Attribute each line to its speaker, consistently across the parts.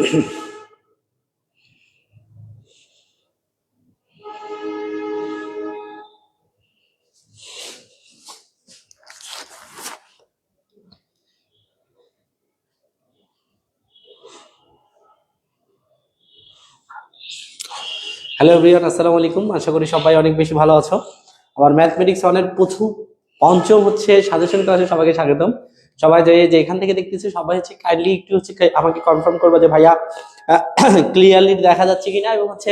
Speaker 1: Hello everyone, আসসালামু আলাইকুম। আশা করি সবাই অনেক বেশি ভালো আছো। আমার ম্যাথমেটিক্স অনের পঞ্চম হচ্ছে সাজেশন ক্লাসে সবাইকে স্বাগতম। সবাই যে এখান থেকে দেখতেছি সবাই হচ্ছে কাইন্ডলি একটু হচ্ছে আমাকে কনফার্ম করবে যে ভাইয়া ক্লিয়ারলি দেখা যাচ্ছে কিনা এবং হচ্ছে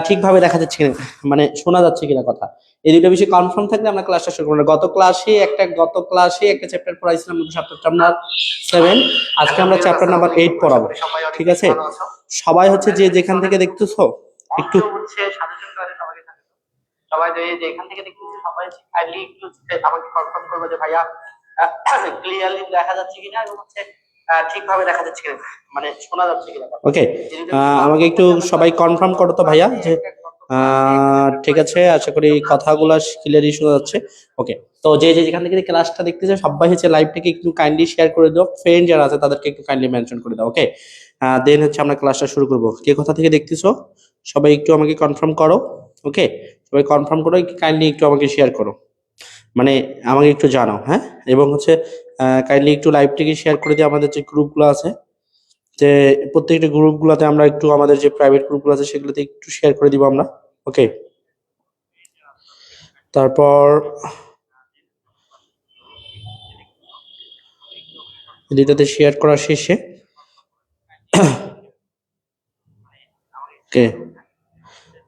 Speaker 1: ঠিকভাবে দেখা যাচ্ছে কিনা, মানে শোনা যাচ্ছে কিনা কথা। এই দুটো বিষয় কনফার্ম থাকলে আমরা ক্লাসটা শুরু করবো। গত ক্লাসে একটা চ্যাপ্টার পড়াইছিলাম, চ্যাপ্টার নাম্বার 7। আজকে আমরা চ্যাপ্টার নাম্বার 8 পড়াবো, ঠিক আছে? সবাই হচ্ছে যে যেখান থেকে দেখতেছো একটু সবাই যে এখান থেকে দেখতেছি সবাই কাইন্ডলি একটু আমাকে কনফার্ম করবে যে ভাইয়া ক্লিয়ারলি দেখা যাচ্ছে কিনা এবং হচ্ছে ঠিকভাবে দেখা যাচ্ছে কিনা, মানে শোনা যাচ্ছে কিনা। ওকে, আমাকে একটু সবাই কনফার্ম করো তো ভাইয়া যে ঠিক আছে। আশা করি কথাগুলো ক্লিয়ারলি শোনা যাচ্ছে। ওকে, তো যে যেখান থেকে ক্লাসটা দেখতেছে সবাই হচ্ছে লাইভটাকে একটু কাইন্ডলি শেয়ার করে দাও, ফ্রেন্ড যারা আছে তাদেরকে একটু কাইন্ডলি মেনশন করে দাও। ওকে, দেন হচ্ছে আমরা ক্লাসটা শুরু করব। কে কোথা থেকে দেখতেছো সবাই একটু আমাকে কনফার্ম করো। ওকে, সবাই কনফার্ম করো, কাইন্ডলি একটু আমাকে শেয়ার করো, মানে আমাকে একটু জানাও। হ্যাঁ, এবং হচ্ছে কাইন্ডলি একটু লাইভটাকে শেয়ার করে দিও। আমাদের যে গ্রুপগুলো আছে, যে প্রত্যেকটা গ্রুপগুলোতে আমরা একটু আমাদের যে প্রাইভেট গ্রুপগুলো আছে সেগুলোতে একটু শেয়ার করে দিব আমরা। ওকে, তারপর দুইটাতে শেয়ার করা শেষে ওকে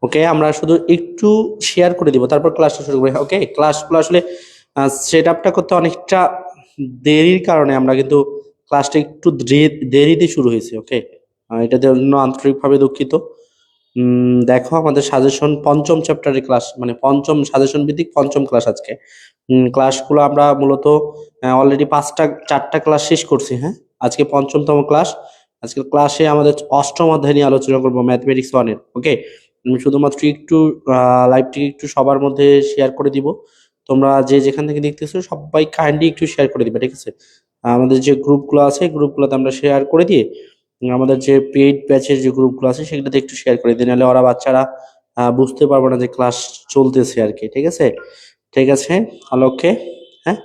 Speaker 1: ওকে আমরা শুধু একটু শেয়ার করে দিব, তারপর ক্লাসটা শুরু করবো। ওকে, ক্লাসগুলো আসলে সেট আপটা করতে অনেকটা দেরির কারণে আমরা কিন্তু ক্লাসটা একটু দেরিতে শুরু হয়েছে। ওকে, এটার জন্য আন্তরিকভাবে দুঃখিত। দেখো আমাদের সাজেশন পঞ্চম চ্যাপ্টারের ক্লাস, মানে পঞ্চম সাজেশন ভিত্তিক পঞ্চম ক্লাস আজকে। ক্লাসগুলো আমরা মূলত অলরেডি 4টা ক্লাস শেষ করছি। হ্যাঁ, আজকে পঞ্চমতম ক্লাস। আজকের ক্লাসে আমাদের অষ্টম অধ্যায় নিয়ে আলোচনা করবো, ম্যাথমেটিক্স 1-এর। ওকে, শুধুমাত্র একটু লাইভটি একটু সবার মধ্যে শেয়ার করে দিব। তোমরা যে যেখান থেকে দেখতেছো সবাই কাইন্ডলি একটু শেয়ার করে দিবে, ঠিক আছে? আমাদের যে গ্রুপগুলো আছে গ্রুপগুলোতে আমরা শেয়ার করে দিয়ে আমাদের যে পেইড ব্যাচের যে গ্রুপগুলো আছে সেগুলোতে একটু শেয়ার করে দিই, নাহলে ওরা বাচ্চারা বুঝতে পারবে না যে ক্লাস চলতেছে আর কি। ঠিক আছে, ঠিক আছে, অল ওকে। হ্যাঁ,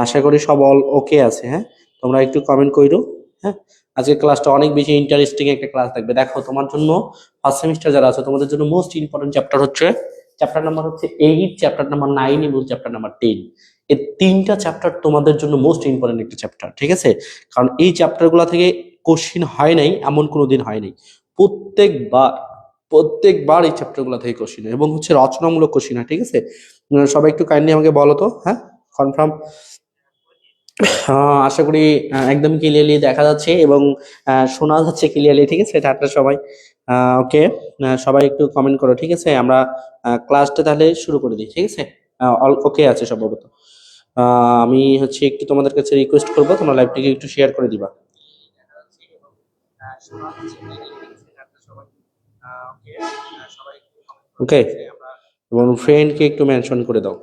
Speaker 1: আশা করি সব অল ওকে আছে। হ্যাঁ, তোমরা একটু কমেন্ট করো। হ্যাঁ, আজকে ক্লাসটা অনেক বেশি ইন্টারেস্টিং একটা ক্লাস থাকবে। দেখো, তোমার জন্য ফার্স্ট সেমিস্টার যারা আছে তোমাদের জন্য মোস্ট ইম্পর্টেন্ট চ্যাপ্টার হচ্ছে চ্যাপ্টার নাম্বার হচ্ছে 8, চ্যাপ্টার নাম্বার 9 এবং চ্যাপ্টার নাম্বার 10। এই 3টা চ্যাপ্টার তোমাদের জন্য মোস্ট ইম্পর্টেন্ট একটা চ্যাপ্টার, ঠিক আছে? কারণ এই চ্যাপ্টারগুলো থেকে কোশ্চিন হয় নাই এমন কোনো দিন হয় নাই। প্রত্যেকবার প্রত্যেকবার এই চ্যাপ্টারগুলো থেকে কোশ্চিন হয় এবং হচ্ছে রচনামূলক কোশ্চিন হয়, ঠিক আছে? সবাই একটু কাইন্ডলি আমাকে বলো তো। হ্যাঁ, কনফার্ম। আশা করি একদম ক্লিয়ারলি দেখা যাচ্ছে এবং শোনা যাচ্ছে ক্লিয়ারলি, ঠিক আছে? টাটা সবাই। ওকে, সবাই একটু কমেন্ট করো, ঠিক আছে? আমরা ক্লাসটা তাহলে শুরু করে দিই, ঠিক আছে? অল ওকে আছে সম্ভবত। আমি হচ্ছে একটু তোমাদের কাছে রিকোয়েস্ট করবো, তোমরা লাইভটিকে একটু শেয়ার করে দিবা। ওকে, এবং ফ্রেন্ডকে একটু মেনশন করে দাও।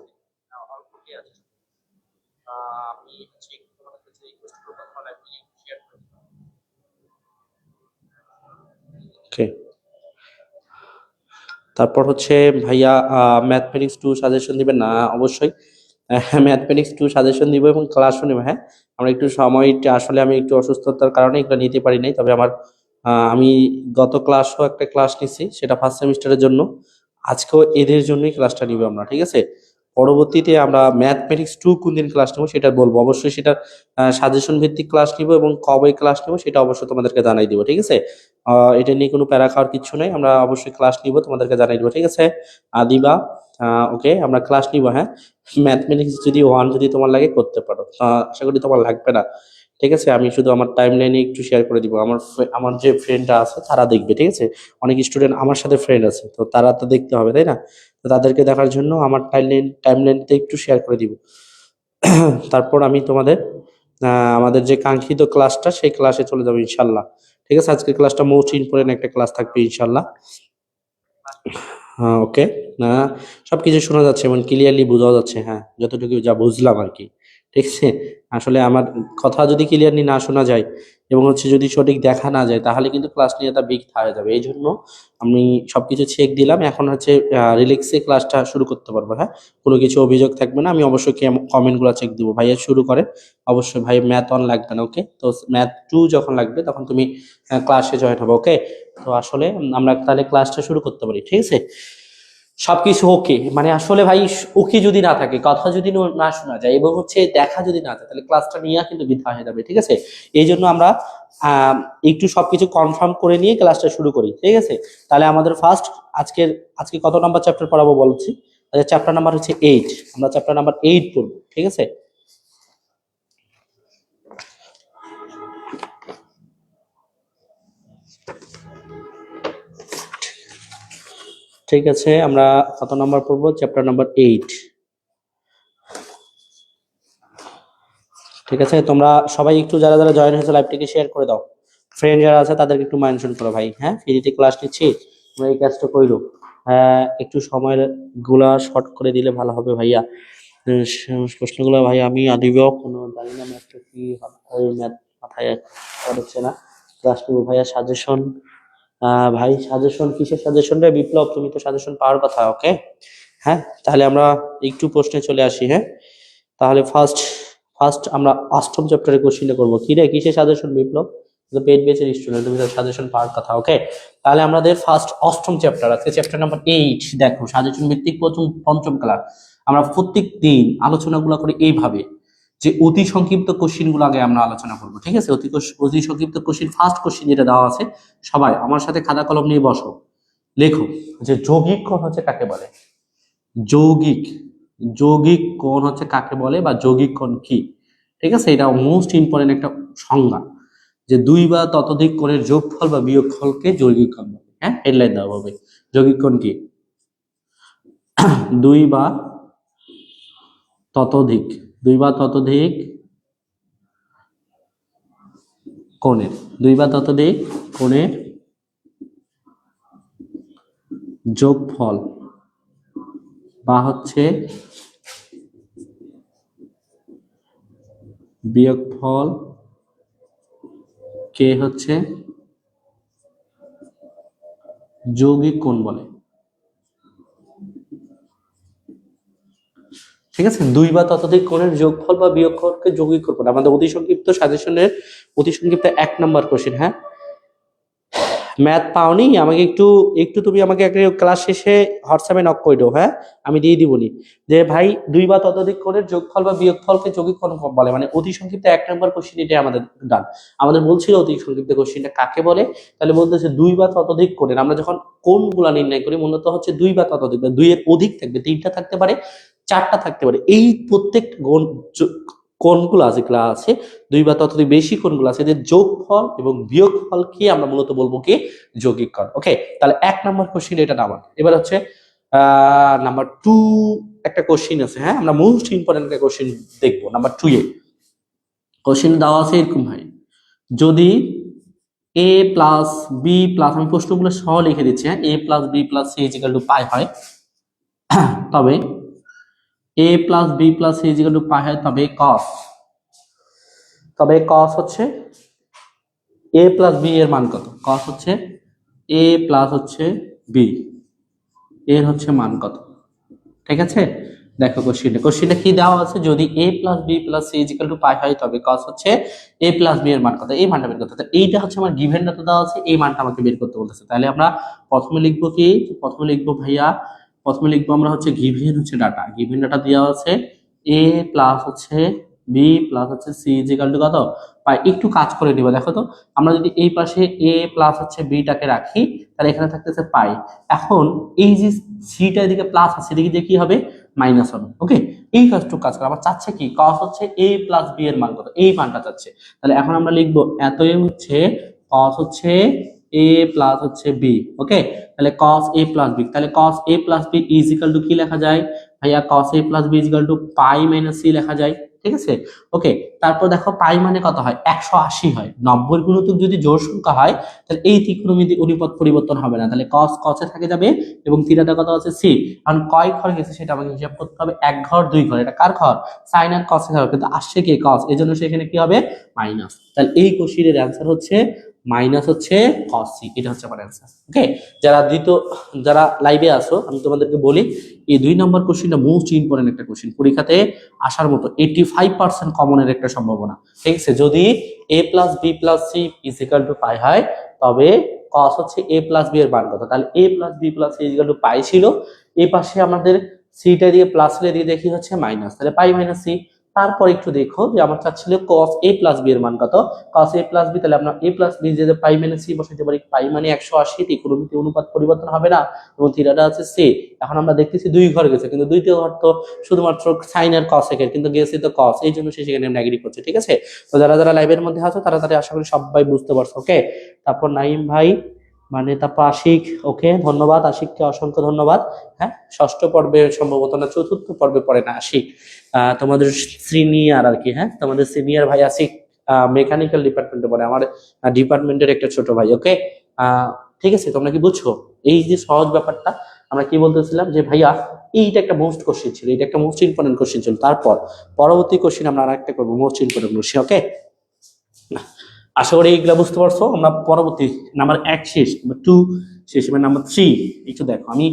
Speaker 1: ওকে, তারপর হচ্ছে ভাইয়া ম্যাথমেটিক্স 2 সাজেশন দিবেন না? অবশ্যই ম্যাথমেটিক্স 2 সাজেশন দিব এবং ক্লাসও নেব। হ্যাঁ, আমরা একটু সময়টা আসলে আমি একটু অসুস্থতার কারণে এগুলো নিতে পারি নাই, তবে আমার আমি গত ক্লাসও একটা ক্লাস নিছি, সেটা ফার্স্ট সেমিস্টারের জন্য। আজকেও এদের জন্যই ক্লাসটা নিব আমরা, ঠিক আছে? পরবর্তীতে আমরা ম্যাথমেটিক্স 2 কোন দিন ক্লাস নেবো সেটা বলবো, অবশ্যই সেটা সাজেশন ভিত্তিক ক্লাস নিব এবং কবে ক্লাস নেবো সেটা অবশ্যই তোমাদেরকে জানাই দিব, ঠিক আছে? এটা নিয়ে কোনো প্যারা খাওয়ার কিছু নেই, আমরা অবশ্যই ক্লাস নিব, তোমাদেরকে জানাই দিব, ঠিক আছে? দিবা। ওকে, আমরা ক্লাস নিব। হ্যাঁ, ম্যাথমেটিক্স যদি 1 যদি তোমার লাগে করতে পারো, আশা করি তোমার লাগবে না, ঠিক আছে? আমি শুধু আমার টাইম লাইনে একটু শেয়ার করে দিব, আমার যে ফ্রেন্ডরা আছে তারা দেখবে, ঠিক আছে? অনেক স্টুডেন্ট আমার সাথে ফ্রেন্ড আছে, তো তারা তো দেখতে হবে, তাই না? তো তাদেরকে দেখার জন্য আমার টাইমলাইনতে একটু শেয়ার করে দিব। তারপর আমি তোমাদের আমাদের যে কাঙ্ক্ষিত ক্লাসটা সেই ক্লাসে চলে যাবো ইনশাল্লাহ, ঠিক আছে? আজকের ক্লাসটা মোস্ট ইম্পর্টেন্ট একটা ক্লাস থাকবে ইনশাল্লাহ। ওকে, না সবকিছু শোনা যাচ্ছে এবং ক্লিয়ারলি বোঝা যাচ্ছে। হ্যাঁ, যতটুকু যা বুঝলাম আর কি, ঠিক আছে? আসলে আমার কথা যদি ক্লিয়ারলি না শোনা যায় এবং হচ্ছে যদি সঠিক দেখা না যায় তাহলে কিন্তু ক্লাস নিয়ে বৃথা হয়ে যাবে। এই জন্য আমি সবকিছু চেক দিলাম, এখন হচ্ছে রিল্যাক্সে ক্লাসটা শুরু করতে পারবো। হ্যাঁ, কোনো কিছু অভিযোগ থাকবে না, আমি অবশ্যই কমেন্টগুলো চেক দিব। ভাইয়া শুরু করে অবশ্যই, ভাই ম্যাথ অন লাগবে না, ওকে? তো ম্যাথ টু যখন লাগবে তখন তুমি ক্লাসে জয়েন হবে, ওকে? তো আসলে আমরা তাহলে ক্লাসটা শুরু করতে পারি, ঠিক আছে? সবকিছু ওকে, মানে আসলে ভাই ওকে যদি না থাকে, কথা যদি না শোনা যায় এবং হচ্ছে দেখা যদি না যায়, তাহলে ক্লাসটা নিয়ে কিন্তু বৃথা হয়ে যাবে, ঠিক আছে? এই জন্য আমরা আহ, একটু সবকিছু কনফার্ম করে নিয়ে ক্লাসটা শুরু করি, ঠিক আছে? তাহলে আমাদের ফার্স্ট আজকে কত নাম্বার চ্যাপ্টার পড়াবো বলছি? চ্যাপ্টার নাম্বার হচ্ছে 8, আমরা চ্যাপ্টার নাম্বার 8 পড়বো, ঠিক আছে? ঠিক আছে, আমরা কত নাম্বার পড়বো? Chapter number 8। ঠিক আছে, তোমরা সবাই একটু যারা যারা জয়েন হয়েছে লাইভটিকে শেয়ার করে দাও, ফ্রেন্ড যারা আছে তাদেরকে একটু মেনশন করো। ভাই হ্যাঁ, ফ্রিতে ক্লাস নিচ্ছি, তোমরা এই কাজটা কইরো। হ্যাঁ, একটু সময়ের গুলা শর্ট করে দিলে ভালো হবে ভাইয়া। প্রশ্নগুলো ভাই আমি আদিব কোনো জানি না, ম্যাথটা কি ম্যাথ মাথায় হচ্ছে না। ক্লাস নিব ভাইয়া, সাজেশন। ভাই সাজেশন কিসের সাজেশন রে বিপ্লব? তুমি তো সাজেশন পাওয়ার কথা, ওকে? হ্যাঁ, তাহলে আমরা একটু প্রশ্নে চলে আসি। হ্যাঁ, তাহলে ফার্স্ট ফার্স্ট আমরা অষ্টম চ্যাপ্টারে কোশ্চেনটা করবো। কি রে, কিসের সাজেশন বিপ্লব? পেড বেচের স্টুডেন্ট, তুমি তো সাজেশন পাওয়ার কথা, ওকে? তাহলে আমাদের ফার্স্ট অষ্টম চ্যাপ্টার আছে, চ্যাপ্টার নাম্বার 8। দেখো, সাজেশন ভিত্তিক প্রথম পঞ্চম ক্লাস। আমরা প্রত্যেক দিন আলোচনাগুলো করি এইভাবে যে অতি সংক্ষিপ্ত কোশ্চেন গুলো আগে আমরা আলোচনা করবো, ঠিক আছে? অতি সংক্ষিপ্ত কোশ্চেন, ফার্স্ট কোশ্চেন যেটা দেওয়া আছে, সবাই আমার সাথে খাতা কলম নিয়ে বসো, লেখো যে যৌগিক কোণ হচ্ছে কাকে বলে। যৌগিক যৌগিক কোণ হচ্ছে কাকে বলে বা যৌগিক কোণ কি, ঠিক আছে? এটা মোস্ট ইম্পর্টেন্ট একটা সংজ্ঞা, যে দুই বা ততোধিক কোণের যোগফল বা বিয়োগফলকে যৌগিক কোণ বলে। হ্যাঁ, হেডলাইন দেওয়া হবে, যৌগিক কোণ কি? দুই বা ততোধিক কোণের কোণের যোগফল বা হচ্ছে বিয়োগফল কে হচ্ছে যৌগিক কোণ বলে, ঠিক আছে? দুই বা ততোধিক কোণের যোগফল বা বিয়োগফলকে যৌগিক কোণ বলে। আমাদের অতি সংক্ষিপ্ত সাজেশনের অতি সংক্ষিপ্ত 1 নম্বর কোশ্চেন। হ্যাঁ, ম্যাথ পাওনি? আমাকে একটু একটু তুমি আমাকে একটা ক্লাস শেষে হোয়াটসঅ্যাপে নক করে দাও। হ্যাঁ, আমি দিয়ে দিবনি যে ভাই দুই বা ততোধিক কোণের যোগফল বা বিয়োগফলকে যৌগিক কোণ বলে, মানে অতি সংক্ষিপ্ত 1 নম্বর কোশ্চেন। এটা আমাদের ডান। আমাদের বলছিল অতি সংক্ষিপ্ত কোশ্চেনটা কাকে বলে, তাহলে বলতেছে দুই বা ততোধিক কোণের। আমরা যখন কোণগুলা নির্ণয় করি মূলত হচ্ছে দুই বা ততোধিক, বা দুইয়ের অধিক থাকবে, 3টা থাকতে পারে, 4টা থাকতে পারে। এই প্রত্যেক কোণগুলো আছে দুই বা ততোধিক বেশি কোণগুলো আছে, এদের যোগফল এবং বিয়োগফলকে আমরা মূলত বলবো কি যৌগিক কোণ, ওকে? তাহলে 1 নম্বর কোশ্চেন এটা নাম্বার। এবার হচ্ছে নাম্বার 2 একটা কোশ্চেন আছে। হ্যাঁ, আমরা মোস্ট ইম্পর্টেন্ট একটা কোশ্চেন দেখবো নাম্বার 2 এ। কোশ্চেন দেওয়া আছে এরকম ভাই, যদি a প্লাস বি প্লাস, আমি প্রশ্নগুলো সহ লিখে দিচ্ছি, হ্যাঁ, a plus B plus C is equal to pi হয়, তবে a plus B plus C is equal to pi হয়, তবে cos হচ্ছে a প্লাস বি এর মান কত? cos হচ্ছে a প্লাস হচ্ছে b এর হচ্ছে মান কত, ঠিক আছে? দেখো কোশ্চেনটা কি দেওয়া আছে, যদি a plus B plus C is equal to pi হয় তবে cos হচ্ছে a প্লাস বি এর মান কত, এই মানটা বের করতে হবে। এইটা হচ্ছে আমার গিভেন ডাটা দেওয়া আছে, এই মানটা আমাকে বের করতে বলতেছে। তাহলে আমরা প্রথমে লিখবো কি? প্রথমে লিখবো আমরা হচ্ছে গিভেন ডাটা দেওয়া আছে a প্লাস হচ্ছে b প্লাস হচ্ছে c ইজিক্যাল টু কত পাই। একটু কাজ করে নিবা, দেখো তো, আমরা যদি এই পাশে a প্লাস হচ্ছে b টাকে রাখি তাহলে এখানে থাকতেছে পাই। এখন এই যে সিটা এদিকে প্লাস আছে, এদিকে যে কি হবে মাইনাস হবে, ওকে? এই কাজটুকু কাজ করে আবার চাচ্ছে কি cos হচ্ছে a প্লাস b এর মান কত, এই মানটা চাচ্ছে। তাহলে এখন আমরা লিখবো এতই হচ্ছে cos হচ্ছে a প্লাস হচ্ছে b, ওকে? তাহলে cos a প্লাস b, তাহলে cos a plus b is equal to কি লেখা যায় ভাইয়া? cos a plus b is equal two pi minus c লেখা যায়, ঠিক আছে। ওকে, তারপর দেখো পাই মানে কত হয়, 180 হয়। 90 গুণিতক যদি জোড় সংখ্যা হয় তাহলে এই ত্রিকোণমিতি অনুপাত পরিবর্তন হবে না, তাহলে cos cos এ থাকে যাবে এবং থিটাটা কত আছে c। কারণ কয় ঘর গেছে সেটা আমাকে হিসাব করতে হবে, এক ঘর দুই ঘর, এটা কার ঘর, সাইন আর cos এর ঘর, কিন্তু আসছে কি cos, এজন্য সেখানে কি হবে মাইনাস। তাহলে এই কোশ্চেনের অ্যান্সার হচ্ছে মাইনাস হচ্ছে cos c, এটা হচ্ছে আমার অ্যান্সার। ওকে, যারা লাইভে আসো আমি তোমাদেরকে বলি এই 2 নম্বর কোশ্চেনটা মোস্ট ইম্পর্টেন্ট একটা কোশ্চেন, পরীক্ষাতে আসার মতো 85% কমনের একটা সম্ভাবনা। ঠিক আছে, যদি a plus B plus C is equal to pi হয় তবে cos হচ্ছে a প্লাস বি এর মান কত, তাহলে a plus B plus C is equal to pi ছিল, এই পাশে আমাদের সিটা দিয়ে প্লাস দিয়ে দেখি হচ্ছে মাইনাস, তাহলে পাই মাইনাস সি। তারপর একটু দেখো যে আমার চাচ্ছিল cos a প্লাস বি এর মান কত, cos a প্লাস বি, তাহলে আমরা a প্লাস বি যে পাই মাইনাস সি বসাইতে পারি, পাই মানে 180, ত্রিকোণমিতি অনুপাত পরিবর্তন হবে না এবং থিটাটা আছে সি। এখন আমরা দেখতেছি দুই ঘর গেছে, কিন্তু দুইটি ঘর তো শুধুমাত্র সাইন আর cos এর, কিন্তু গেছে তো cos, এই জন্য সে সেখানে নেগেটিভ হচ্ছে। ঠিক আছে, তো যারা যারা লাইভের মধ্যে আছো তারা আশা করি সবাই বুঝতে পারছো। ওকে, তারপর নাইম ভাই মানে তারপর আশিক, ওকে ধন্যবাদ, আশিককে অসংখ্য ধন্যবাদ। হ্যাঁ, ষষ্ঠ পর্বে সম্ভবত না চতুর্থ পর্বে পড়ে না আশিক, তোমাদের সিনিয়র আর কি। হ্যাঁ, তোমাদের সিনিয়র ভাই আশিক মেকানিক্যাল ডিপার্টমেন্টে পড়ে, আমার ডিপার্টমেন্টের একটা ছোট ভাই। ওকে, ঠিক আছে, তোমরা কি বুঝছো এই যে সহজ ব্যাপারটা? আমরা কি বলতেছিলাম যে ভাইয়া এইটা একটা মোস্ট কোশ্চেন ছিল, এটা একটা মোস্ট ইম্পর্টেন্ট কোশ্চেন ছিল, তারপর পরবর্তী কোশ্চেন আমরা আরেকটা করবো মোস্ট ইম্পর্টেন্ট কোশ্চেন। ওকে, আশা করি এইগুলা বুঝতে পারছো। আমরা পরবর্তী নাম্বার 1 শেষ, নাম্বার 2 শেষ, এবার নাম্বার 3 একটু দেখো, আমি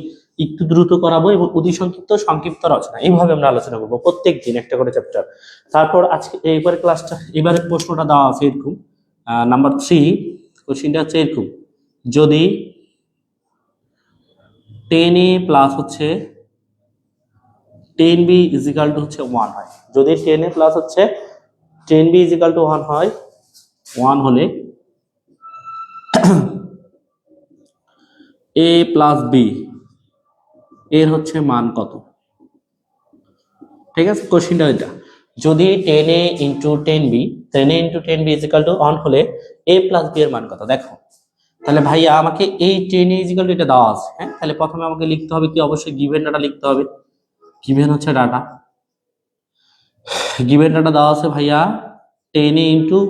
Speaker 1: একটু দ্রুত করাবো এবং অতি সংক্ষিপ্ত সংক্ষিপ্ত রচনা, এইভাবে আমরা আলোচনা করবো প্রত্যেক দিন একটা করে চ্যাপ্টার। তারপর আজকে এইবার ক্লাসটা, এবারে প্রশ্নটা দেওয়া আছে এরকম, নাম্বার 3 কোশ্চেনটা হচ্ছে এরকম, যদি 10a প্লাস হচ্ছে 10b ইজিক্যাল টু হচ্ছে 1 হয়, যদি 10a প্লাস হচ্ছে 10b ইজিক্যাল টু 1 হয়, 1 হলে a প্লাস বি এর হচ্ছে মান কত? ঠিক আছে, কোশ্চেনটা এটা, যদি 10a into 10b, 10a into 10b is equal two 1 হলে a প্লাস বি এর মান কত? দেখো তাহলে ভাইয়া আমাকে এই 10a ইজিক্যাল টু এটা দেওয়া আছে। হ্যাঁ, তাহলে প্রথমে আমাকে লিখতে হবে কি, অবশ্যই গিভেন ডাটা লিখতে হবে। গিভেন হচ্ছে ডাটা, গিভেন ডাটা দেওয়া আছে ভাইয়া 10a ইন্টু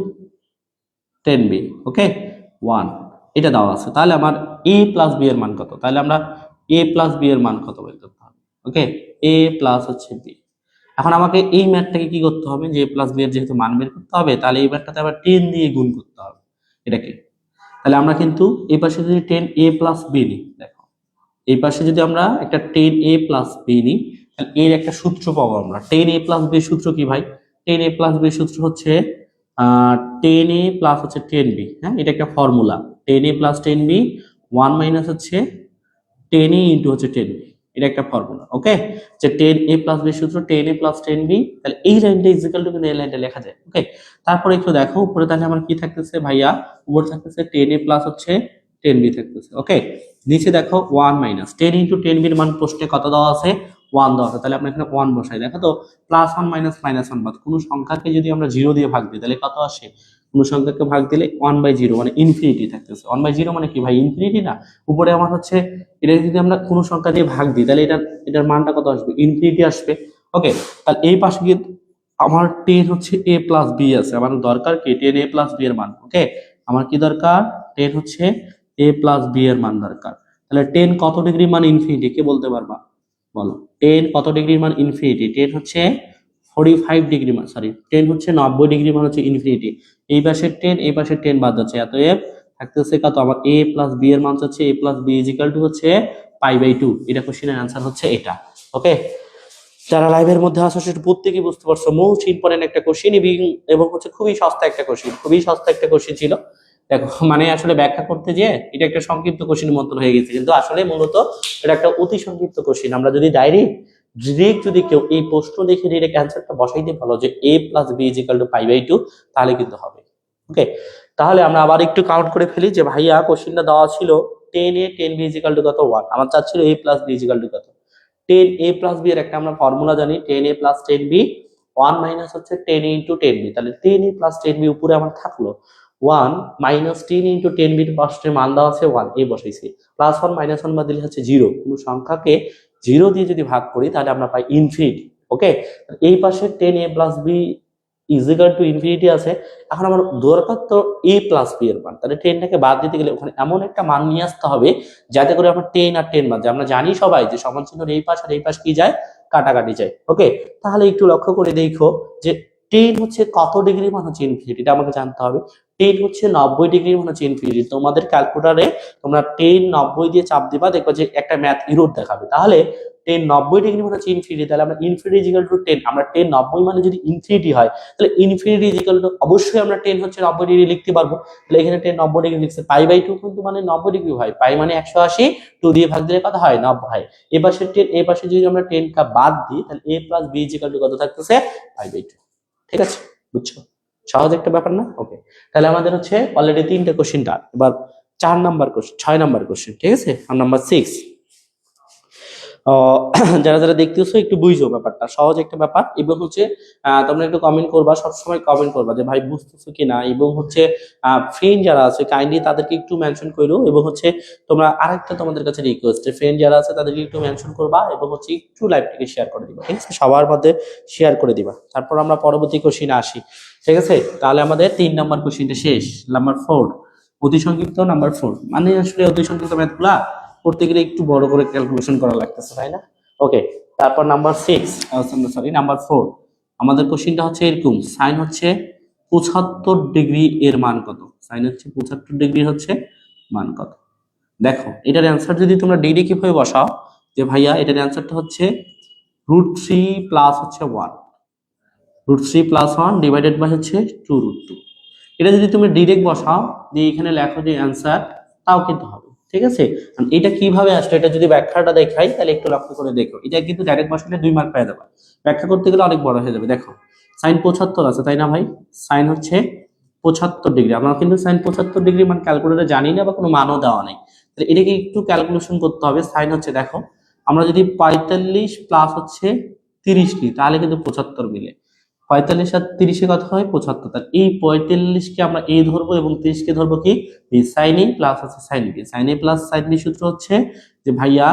Speaker 1: 10b, ওকে 1, এটা দেওয়া আছে। তাহলে আমার a প্লাস বি এর মান কত? তাহলে আমরা a প্লাস বি এর মান কত বের করতে হবে। ওকে, a প্লাস হচ্ছে b। এখন আমাকে এই ম্যাথটাকে কি করতে হবে, যে a প্লাস বি এর যেহেতু মান বের করতে হবে, তাহলে এই ম্যাথটাতে আবার 10 দিয়ে গুণ করতে হবে এটাকে। তাহলে আমরা কিন্তু এই পাশে যদি 10a প্লাস বি নিই, দেখো এই পাশে যদি আমরা একটা 10a প্লাস বি নিই, তাহলে এর একটা সূত্র পাবো আমরা। 10a প্লাস বি সূত্র কি ভাই? 10a প্লাস বি সূত্র হচ্ছে 10a প্লাস হচ্ছে 10b। হ্যাঁ, এটা একটা formula, 10a plus 10b 1 minus হচ্ছে 10a ইন্টু হচ্ছে 10b, এটা একটা ফর্মুলা। ওকে, যে 10a প্লাস বি সূত্র 10a প্লাস 10b, তাহলে এই লাইনটা ইকুয়াল টু কিন্তু এই লাইনটা লেখা যায়। ওকে, তারপরে একটু দেখো উপরে, তাহলে আমার কি থাকতেছে ভাইয়া, উপরে থাকতেছে 10a প্লাস হচ্ছে 10b থাকতেছে। ওকে, নিচে দেখো 1 মাইনাস 10 ইন্টু 10b এর মান প্রশ্নে কত দেওয়া আছে, 1 দেওয়া আছে, তাহলে আমরা এখানে 1 বসাই। দেখো তো প্লাস 1 মাইনাস মাইনাস 1 বাদ, কোনো সংখ্যাকে যদি আমরা 0 দিয়ে ভাগ দিই তাহলে কত আসে, কোনো সংখ্যাকে ভাগ দিলে 1/0 মানে ইনফিনিটি থাকতেছে। 1/0 মানে কি ভাই, ইনফিনিটি না? উপরে আমার হচ্ছে এটা যদি আমরা কোনো সংখ্যা দিয়ে ভাগ দিই তাহলে এটার মানটা কত আসবে, ইনফিনিটি আসবে। ওকে, তাহলে এই পাশে গিয়ে আমার 10 হচ্ছে a প্লাস b আছে, আমার দরকার কি 10 a প্লাস b এর মান। ওকে, আমার কি দরকার, 10 হচ্ছে a প্লাস b এর মান দরকার। তাহলে 10 কত ডিগ্রি মান ইনফিনিটি, কে বলতে পারবা বলো? 10 কত ডিগ্রি মান ইনফিনিটি? 10 হচ্ছে 45 ডিগ্রি মান, সরি 10 হচ্ছে 90 ডিগ্রি মান হচ্ছে ইনফিনিটি। এই পাশে 10, এই পাশে 10 বাদ যাচ্ছে, অতএব থাকতেছে কত, আমার a প্লাস b এর মান হচ্ছে a plus b equal to হচ্ছে পাই/2। এটা কোশ্চেনের আনসার হচ্ছে এটা। ওকে, যারা লাইভের মধ্যে আসো সেটা প্রত্যেকেই বুঝতে পারছো, মোস্ট ইম্পর্টেন্ট একটা কোশ্চেন এবং হচ্ছে খুবই সস্তা একটা কোশ্চেন, খুবই সস্তা একটা কোশ্চেন ছিল। দেখো মানে আসলে ব্যাখ্যা করতে যে এটা একটা সংক্ষিপ্ত কোশ্চেনের মতন হয়ে গেছে, কিন্তু আসলে মূলত এটা একটা অতি সংক্ষিপ্ত কোশ্চেন। আমরা যদি ডিরেক্ট যদি কেউ এই প্রশ্ন দেখে ডিরেক্ট অ্যান্সারটা বসাইতে ভালো যে a plus B is equal to পাই/2, তাহলে কিন্তু হবে। ওকে, তাহলে আমরা আবার একটু কাউন্ট করে ফেলি যে ভাইয়া কোশ্চেনটা দেওয়া ছিল 10a 10b ইজিক্যাল টু কত 1, আমার চাচ্ছিল a plus B is equal to কত। 10a প্লাস b এর একটা আমরা ফর্মুলা জানি, 10a প্লাস 10b 1 মাইনাস হচ্ছে 10 ইন্টু 10b, তাহলে 10a প্লাস 10b উপরে আমার থাকলো 1 মাইনাস 10 ইন্টু 10b এর পাশে মান দেওয়া আছে 1, এই বসাইছি। প্লাস 1 মাইনাস 1 বাদ দিলে হচ্ছে 0, কোনো সংখ্যাকে 0 দিয়ে যদি ভাগ করি তাহলে আমরা পাই ইনফিনিটি। ওকে, এই পাশে ten a plus B is equal to infinity আছে। এখন আমার দরকার তো এ প্লাস বি এর মান, তাহলে টেনটাকে বাদ দিতে গেলে ওখানে এমন একটা মান নিয়ে আসতে হবে যাতে করে আমার টেন আর টেন বাদ যায়। আমরা জানি সবাই যে সমান চিহ্নের এই পাশ আর এই পাশ কি যায়, কাটাকাটি যায়। ওকে, তাহলে একটু লক্ষ্য করে দেখো যে টেন হচ্ছে কত ডিগ্রি মান হচ্ছে ইনফিনিটি, এটা আমাকে জানতে হবে। টেন হচ্ছে 90 ডিগ্রি মান হচ্ছে ইনফিনিটি। তোমাদের ক্যালকুলেটারে তোমরা 10 90 দিয়ে চাপ দিবা, দেখবা যে একটা ম্যাথ ইরোড দেখাবে। তাহলে 10 90 ডিগ্রি মানে হচ্ছে ইনফিনিটি, তাহলে আমরা ইনফিনিটি ইজিক্যাল টু 10, আমরা 10 90 মানে যদি ইনফিনিটি হয় তাহলে ইনফিনিটি ইজিক্যাল টু অবশ্যই আমরা 10 হচ্ছে 90 ডিগ্রি লিখতে পারবো। তাহলে এখানে 10 90 ডিগ্রি লিখছে, পাই বাই 2 কিন্তু মানে 90 ডিগ্রি হয়, পাই মানে 180, 2 দিয়ে ভাগ দিলে কত হয় 90 হয়। এই পাশে 10, এই পাশে যদি আমরা 10 কা বাদ দিই তাহলে a plus b equal to কত থাকতেছে, পাই বাই 2। ঠিক আছে, বুঝছো? সহজ একটা ব্যাপার না? ওকে, তাহলে আমাদের হচ্ছে অলরেডি 3টে কোশ্চেন ডান। এবার 4 নাম্বার কোশ্চেন, 6 নাম্বার কোশ্চেন। ঠিক আছে, আর নাম্বার 6। যারা যারা দেখতেছো একটু বুঝো ব্যাপারটা, সহজ একটা ব্যাপার। এবং হচ্ছে তোমরা একটু কমেন্ট করবা, সবসময় কমেন্ট করবা যে ভাই বুঝতেছো কিনা। এবং হচ্ছে ফ্রেন্ড যারা আছে কাইন্ডলি তাদেরকে একটু মেনশন করো। এবং হচ্ছে তোমরা আরেকটা তোমাদের কাছে রিকোয়েস্ট, ফ্রেন্ড যারা আছে তাদেরকে একটু মেনশন করবা এবং হচ্ছে একটু লাইভটাকে শেয়ার করে দিবা। ঠিক আছে, সবার মধ্যে শেয়ার করে দিবা। তারপর আমরা পরবর্তী কোশ্চেনে আসি। ঠিক আছে, তাহলে আমাদের 3 নাম্বার কোশ্চেনটা শেষ। নাম্বার 4, অতি সংক্ষিপ্ত নাম্বার 4। মানে আসলে অতি সংক্ষিপ্ত ম্যাথগুলা করতে গেলে একটু বড় করে ক্যালকুলেশন করা লাগতেছে, তাই না? ওকে, তারপর নাম্বার 6, সরি নাম্বার 4, আমাদের কোশ্চেনটা হচ্ছে এরকম, সাইন হচ্ছে 75 ডিগ্রি এর মান কত? সাইন হচ্ছে 75 ডিগ্রি হচ্ছে মান কত? দেখো এটার অ্যান্সার যদি তোমরা ডিগ্রি কিভাবে বসাও, যে ভাইয়া এটার অ্যান্সারটা হচ্ছে √3 প্লাস হচ্ছে 1, √3 প্লাস 1 ডিভাইডেড বাই হচ্ছে 2√2। এটা যদি তুমি ডিরেক্ট বসাও দিয়ে এখানে লেখো যে অ্যান্সার, তাও কিন্তু হবে। ঠিক আছে, এটা কিভাবে আসলে এটা যদি ব্যাখ্যাটা দেখাই তাহলে একটু লক্ষ্য করে দেখো। এটা কিন্তু ডাইরেক্ট বসালে 2 মার্ক পেয়ে যাবে, ব্যাখ্যা করতে গেলে অনেক বড় হয়ে যাবে। দেখো সাইন 75 আছে তাই না ভাই, সাইন হচ্ছে 75 ডিগ্রি। আমরা কিন্তু সাইন 75 ডিগ্রি মান ক্যালকুলেটরে জানি না বা কোনো মানও দেওয়া নাই, তাহলে এটাকে একটু ক্যালকুলেশন করতে হবে। সাইন হচ্ছে দেখো আমরা যদি 45 প্লাস হচ্ছে 30 নিই তাহলে কিন্তু 75 মিলে, 45 আর 30 কত হয় 75। তাহলে এই 45 কে আমরা a ধরবো এবং 30 কে ধরবো কি b, sin a প্লাস আছে sin b। sin a plus sin b সূত্র হচ্ছে যে ভাইয়া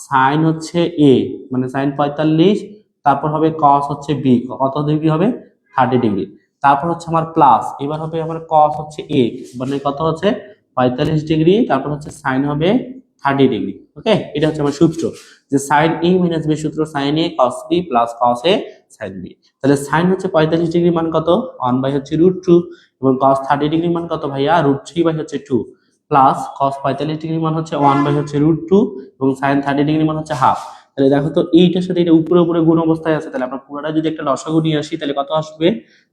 Speaker 1: sin হচ্ছে a মানে sin 45, তারপর হবে cos হচ্ছে b, কত ডিগ্রি হবে 30 ডিগ্রি। তারপর হচ্ছে আমার প্লাস, এবার হবে আমার cos হচ্ছে a মানে কত হচ্ছে 45 ডিগ্রি, তারপর হচ্ছে sin হবে 30 ডিগ্রি। ওকে, এটা হচ্ছে আমার সূত্র যে sin a মাইনাস b সূত্র sin a cos b plus cos a sin b। তাহলে সাইন হচ্ছে 45 ডিগ্রি মান কত 1 বাই হচ্ছে √2, এবং cos 30 ডিগ্রি মান কত ভাইয়া √3 বাই হচ্ছে 2, প্লাস cos 45 ডিগ্রি মান হচ্ছে 1 বাই হচ্ছে √2 এবং sin 30 ডিগ্রি মান হচ্ছে হাফ। তাহলে দেখো তো এইটার সাথে এটা উপরে উপরে গুণ অবস্থায় আছে, তাহলে আমরা পুরোটা যদি একটা লসাগু নিয়ে আসি তাহলে কত আসবে,